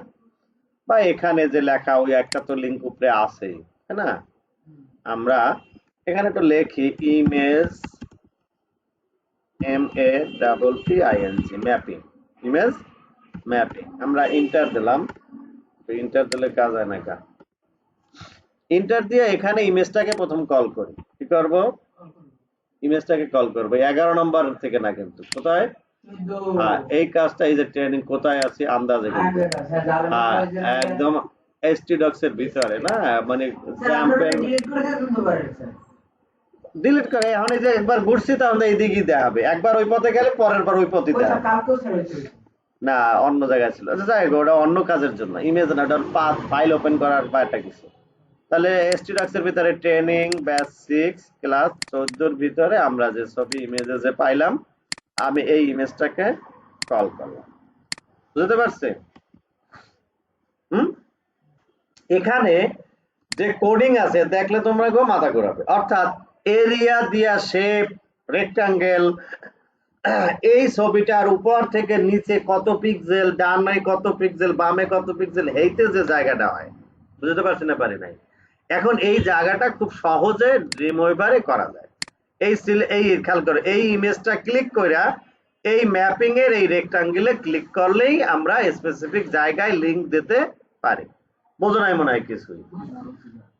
বা এখানে যে লেখা ওই একটা তো লিংক উপরে আছে, তাই না? আমরা এখানে তো লেখি image MAPPING mapping, image mapping, আমরা ইন্টার দিলাম, ইন্টার দিলে কাজ হয় না কা, ইন্টার দিয়ে এখানে ইমেজটাকে প্রথম কল করি, কি করব? ইমেজটাকে কল করব 11 নম্বর থেকে না, কিন্তু কোথায়? হ্যাঁ এই কাজটা, এই যে ট্রেনিং কোথায় আছে আন্দাজে, কিন্তু হ্যাঁ একদম htdocs এর ভিতরে না, মানে স্যার আপনারা ডিলিট করে দেন তো পারেন স্যার। ডিলিট করে এখন এই যে একবার ঘুরছি তাহলে এইদিকেই দেখাবে, একবার ওই পথে গেলে পরের বার ওই পথে ওই স্যার দেখাবে। কালকেও স্যার হয়েছে। না অন্য জায়গায় ছিল, আচ্ছা যাই হোক, ওটা অন্য কাজের জন্য, ইমেজ না, ওটা পাথ ফাইল ওপেন করার বা একটা কিছু। তাহলে htdocs এর ভিতরে ট্রেনিং ব্যাচ 6 ক্লাস 14 এর ভিতরে আমরা যে ছবি ইমেজে যে পাইলাম, আমি এই ইমেজটাকে কল করলাম। বুঝতে পারছি? এখানে যে কোডিং আছে দেখলে তোমরা গো মাথা ঘোরাবে, অর্থাৎ এরিয়া দিয়া শেপ রেক্টাঙ্গেল, এই ছবিটার উপর থেকে নিচে কত পিক্সেল, ডানে কত পিক্সেল, বামে কত পিক্সেল, এইতে যে জায়গাটা হয়, বুঝতে পারছি না পারি নাই। এখন এই জায়গাটা খুব সহজে ড্রিমওয়েভারে করা যায়। এই খেয়াল করো, এই ইমেজটা ক্লিক কইরা এই ম্যাপিং এর এই রেক্টাঙ্গেলে ক্লিক করলেই আমরা স্পেসিফিক জায়গায় লিংক দিতে পারি। বোঝো নাই মনে হয় কিছুই?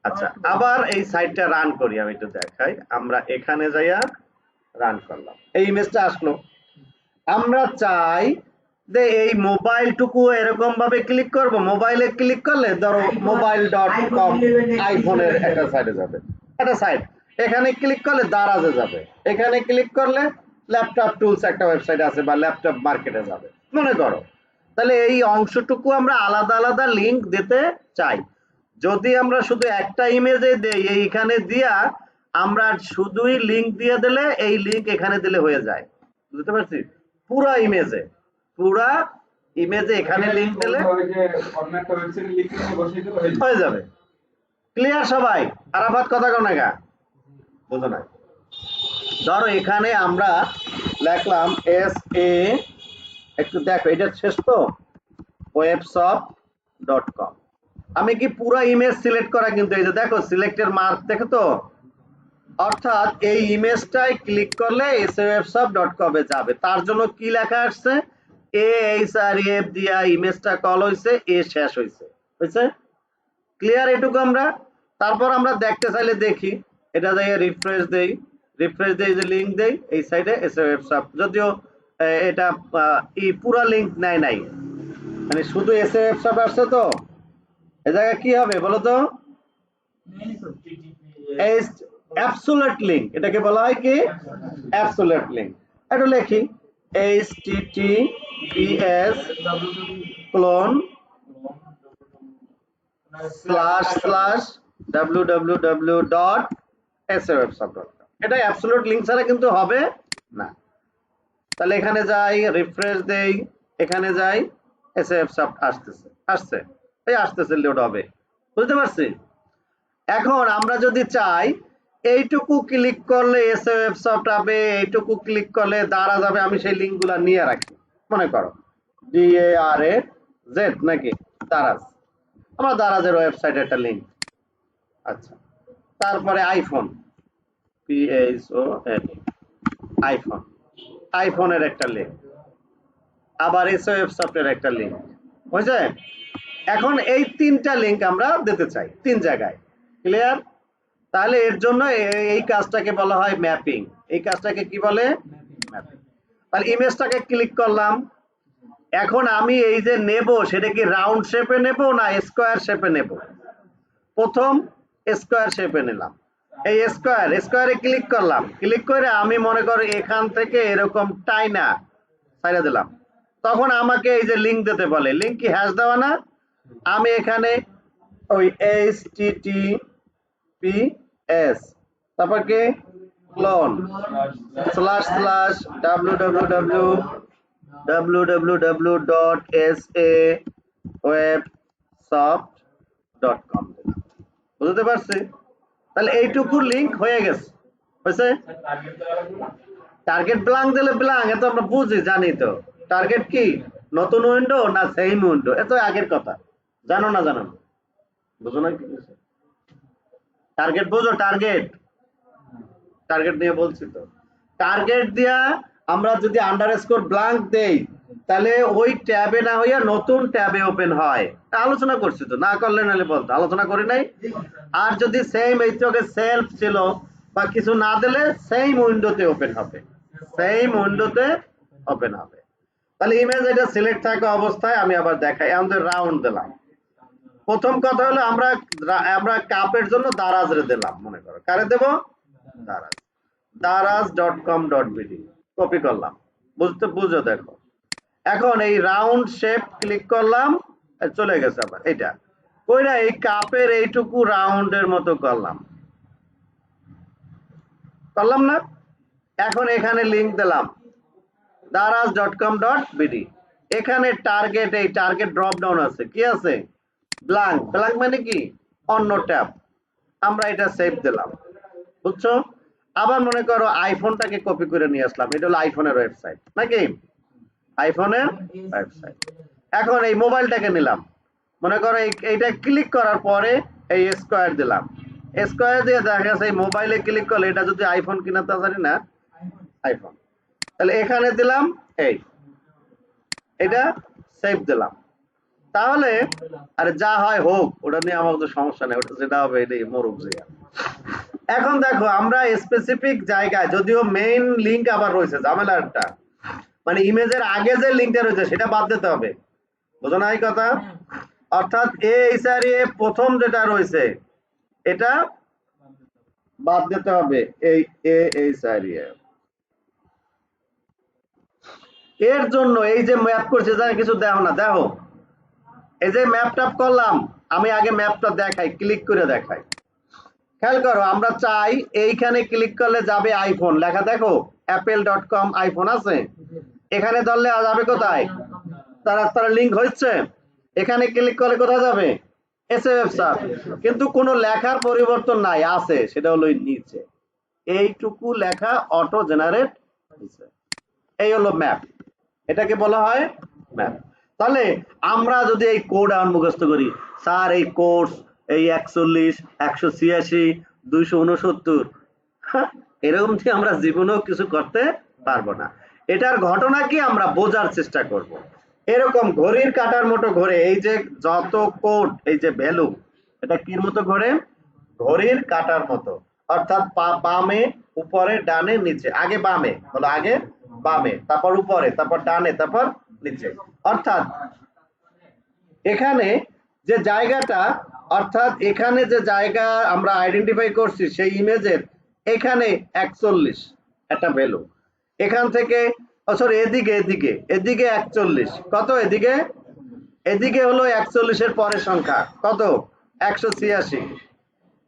আচ্ছা, আবার এই সাইটটা রান করি, আমি একটু দেখাই। আমরা এখানে যাইয়া রান করলাম, এই ইমেজটা আসলো। আমরা চাই যে এই মোবাইলটুকু এরকম ভাবে ক্লিক করব, মোবাইলে ক্লিক করলে ধরো mobile.com আইফোনের একটা সাইডে যাবে, একটা সাইড, এখানে ক্লিক করলে দারাজে যাবে, এখানে ক্লিক করলে ল্যাপটপ টুলস একটা ওয়েবসাইট আছে বা ল্যাপটপ মার্কেটে যাবে মনে করো। তাহলে এই অংশটুকু আমরা আলাদা আলাদা লিংক দিতে চাই। যদি আমরা শুধু একটা ইমেজে দেই, এইখানে দিয়া আমরা শুধুই লিংক দিয়ে দিলে এই লিংক এখানে দিলে হয়ে যায়, বুঝতে পারছি? পুরা ইমেজে এখানে লিংক দিলে হয়ে যাবে। ক্লিয়ার সবাই? আরাফাত কথা কোন গা বুঝো না? ধরো এখানে আমরা লিখলাম SA, একটু দেখো এটা শেষ তো, webshop.com। আমি কি পুরো ইমেজ সিলেক্ট করা, কিন্তু এই যে দেখো সিলেক্টের মার্ক দেখো তো, অর্থাৎ এই ইমেজটাই ক্লিক করলে webshop.com এ যাবে। তার জন্য কি লেখা আসছে, AHREF দিয়া ইমেজটা কল হইছে, এ শেষ হইছে, হইছে? ক্লিয়ার এটুকু আমরা? তারপর আমরা দেখতে চাইলে দেখি, এটা দিয়ে রিফ্রেশ দেই যে লিংক দেই এই সাইডে webshop, যদিও এটা পুরো লিংক নাই, মানে শুধু webshop আসছে তো, এই জায়গায় কি হবে বলো তো? অ্যাবসোলিউট লিংক, এটাকে বলা হয় কি অ্যাবসোলিউট লিংক। এটা লিখি https://www.swebshop.com। এটা অ্যাবসোলিউট লিংক ছাড়া কিন্তু হবে না। তাহলে এখানে যাই, রিফ্রেশ দেই, এখানে যাই, swebshop আসছে, এই আসতেছে, লোড হবে, বুঝতে পারছি? এখন আমরা যদি চাই এইটুকু ক্লিক করলে webshop যাবে, এইটুকু ক্লিক করলে দারা যাবে, আমি সেই লিংকগুলো নিয়ে রাখি, মনে করো DARAZ নাকি দারাজ, আমরা দারাজের ওয়েবসাইটে একটা লিংক। আচ্ছা, তারপরে আইফোন PHONE আইফোনের একটা লিংক, আবার webshop এর একটা লিংক, বুঝছে? এখন এই তিনটা লিংক আমরা দিতে চাই তিন জায়গায়। ক্লিয়ার? তাহলে এর জন্য এই কাজটাকে বলা হয় ম্যাপিং। এই কাজটাকে কি বলে? ম্যাপিং। তাহলে ইমেজটাকে ক্লিক করলাম, এখন আমি এই যে নেব সেটা কি রাউন্ড শেপে নেব না স্কয়ার শেপে নেব? প্রথম স্কয়ার শেপে নিলাম, এই স্কয়ারে ক্লিক করলাম, ক্লিক করে আমি মনে করি এখান থেকে এরকম টাইনা ছাইড়া দিলাম, তখন আমাকে এই যে লিংক দিতে বলে, লিংক কি হ্যাশ দেওয়া না? আমি এখানে ওই https তারপর কি ক্লোন //www.swebshop.com, বুঝতে পারছি? তাহলে এইটুকু লিংক হয়ে গেছে, হয়েছে? টার্গেট ব্ল্যাঙ্ক দিলে ব্ল্যাঙ্ক, এত আমরা বুঝি, জানি তো টার্গেট কি নতুন উইন্ডো না সেম উইন্ডো, এত আগের কথা, জানো না? বুঝো না? টার্গেট বুঝো? টার্গেট নিয়ে বলছি তো, টার্গেট দিয়া আমরা যদি আন্ডারস্কোর ব্ল্যাঙ্ক দেই তাহলে ওই ট্যাবে না হইয়া নতুন ট্যাবে ওপেন হয়। আলোচনা করছি তো, না করলে নাহলে বলতো আলোচনা করি নাই। আর যদি সেম এই চোখে সেলফ ছিল বা কিছু না দিলে সেম উইন্ডোতে ওপেন হবে, তাহলে ইমেজ এটা সিলেক্ট থাকা অবস্থায় আমি আবার দেখাই, আমাদের রাউন্ড দিলাম, প্রথম কথা হলো আমরা কাপের জন্য দারাজ রে দিলাম, মনে করো কারে দেব, দারাজ, daraz.com.bd কপি করলাম, বুঝো দেখো। এখন এই রাউন্ড শেপ ক্লিক করলাম, চলে গেছে আবার এটা কইরা এই কাপের এইটুকু রাউন্ডের মতো করলাম না। এখন এখানে লিংক দিলাম daraz.com.bd, এখানে টার্গেট, এই টার্গেট ড্রপ ডাউন আছে, কি আছে, ব্ল্যাঙ্ক, ব্ল্যাঙ্ক মানে কি, অন্য ট্যাব, আমরা এটা সেভ দিলাম, বুঝছো। আবার মনে করো আইফোনটাকে কপি করে নিয়ে আসলাম, এটা হলো আইফোনের ওয়েবসাইট নাকি, আইফোনের ওয়েবসাইট। এখন এই মোবাইলটাকে নিলাম, মনে করো এইটা ক্লিক করার পরে এই স্কোয়ার দিলাম, স্কোয়ার দিয়ে দেখা গেছে এই মোবাইলে ক্লিক করলে এটা যদি আইফোন কিনা তা জানি না, আইফোন, তাহলে এখানে দিলাম এটা সেভ দিলাম। তাহলে আরে যা হয় হোক, ওটা নিয়ে আমার তো সমস্যা নেই, ওটা যেটা হবে এটাই মরুক যে। এখন দেখো আমরা স্পেসিফিক জায়গায়, যদিও মেইন লিংক আবার রয়েছে, ঝামেলা একটা, মানে ইমেজের আগে যে লিংকটা রয়েছে সেটা বাদ দিতে হবে, বুঝো না এই কথা। অর্থাৎ প্রথম যেটা রয়েছে এটা বাদ দিতে হবে, এই এর জন্য এই যে ম্যাপ করছে, যা কিছু দেখো না, দেখো এই যে ম্যাপ ট্যাপ করলাম, আমি আগে ম্যাপটা দেখাই, ক্লিক করে দেখাই, খেয়াল করো, আমরা চাই এইখানে ক্লিক করলে যাবে আইফোন লেখা, দেখো apple.com আইফোন আছে, এখানে ধরলে যাবে কোথায়, তারা লিংক হচ্ছে, এখানে ক্লিক করলে কোথায় যাবে, এসএফ স্যার, কিন্তু কোনো লেখার পরিবর্তন নাই, আছে সেটা হলো নিচে এইটুকু লেখা অটো জেনারেট হয়েছে, এই হলো ম্যাপ, এটাকে বলা হয় ম্যাপ। তাহলে আমরা যদি এই কোড মুখস্থ করি, স্যার এই কোর্স এই 41, 186, 269, এরকম কি আমরা জীবনেও কিছু করতে পারবো না। এটার ঘটনা কি আমরা বোঝার চেষ্টা করব। এরকম ঘড়ির কাঁটার মতো ঘোরে, এই যে যত কোড, এই যে ভ্যালু, এটা কির মতো ঘোরে, ঘড়ির কাঁটার মতো, অর্থাৎ বামে, উপরে, ডানে, নিচে, আগে বামে হলো, আগে বামে, তারপর উপরে, তারপর ডানে, তারপর নিচে। অর্থাৎ এখানে যে জায়গাটা, অর্থাৎ এখানে যে জায়গা আমরা আইডেন্টিফাই করছি সেই ইমেজের, এখানে 41 একটা ভ্যালু, এখান থেকে সরি এদিকে 41, কত, এদিকে হলো 41 এর পরের সংখ্যা কত, 186,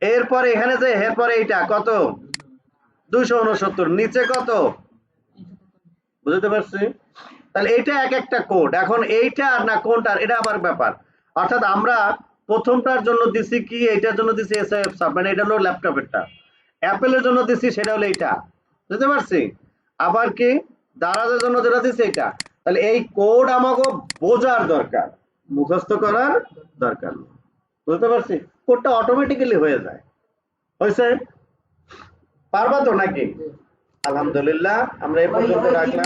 এরপরে এখানে যে এরপরে এইটা কত, 269, নিচে কত, বুঝতে পারছি। তাহলে এটা এক একটা কোড। এখন এইটা আর না কোনটার, এটা আবার ব্যাপার। অর্থাৎ আমরা প্রথমটার জন্য দিছি কি, এইটার জন্য দিছি এসএফ সাব, মানে এটা হলো ল্যাপটপেরটা, অ্যাপেলের জন্য দিছি সেটা হলো এইটা, বুঝতে পারছি। আবার কি দারাজের জন্য যেটা দিছি এটা। তাহলে এই কোড আমাকে বোঝার দরকার, মুখস্থ করার দরকার, বুঝতে পারছি। কোডটা অটোমেটিক্যালি হয়ে যায়, হয়েছে, পারবা তো নাকি? আলহামদুলিল্লাহ, আমরা এই পর্যন্ত রাখলাম।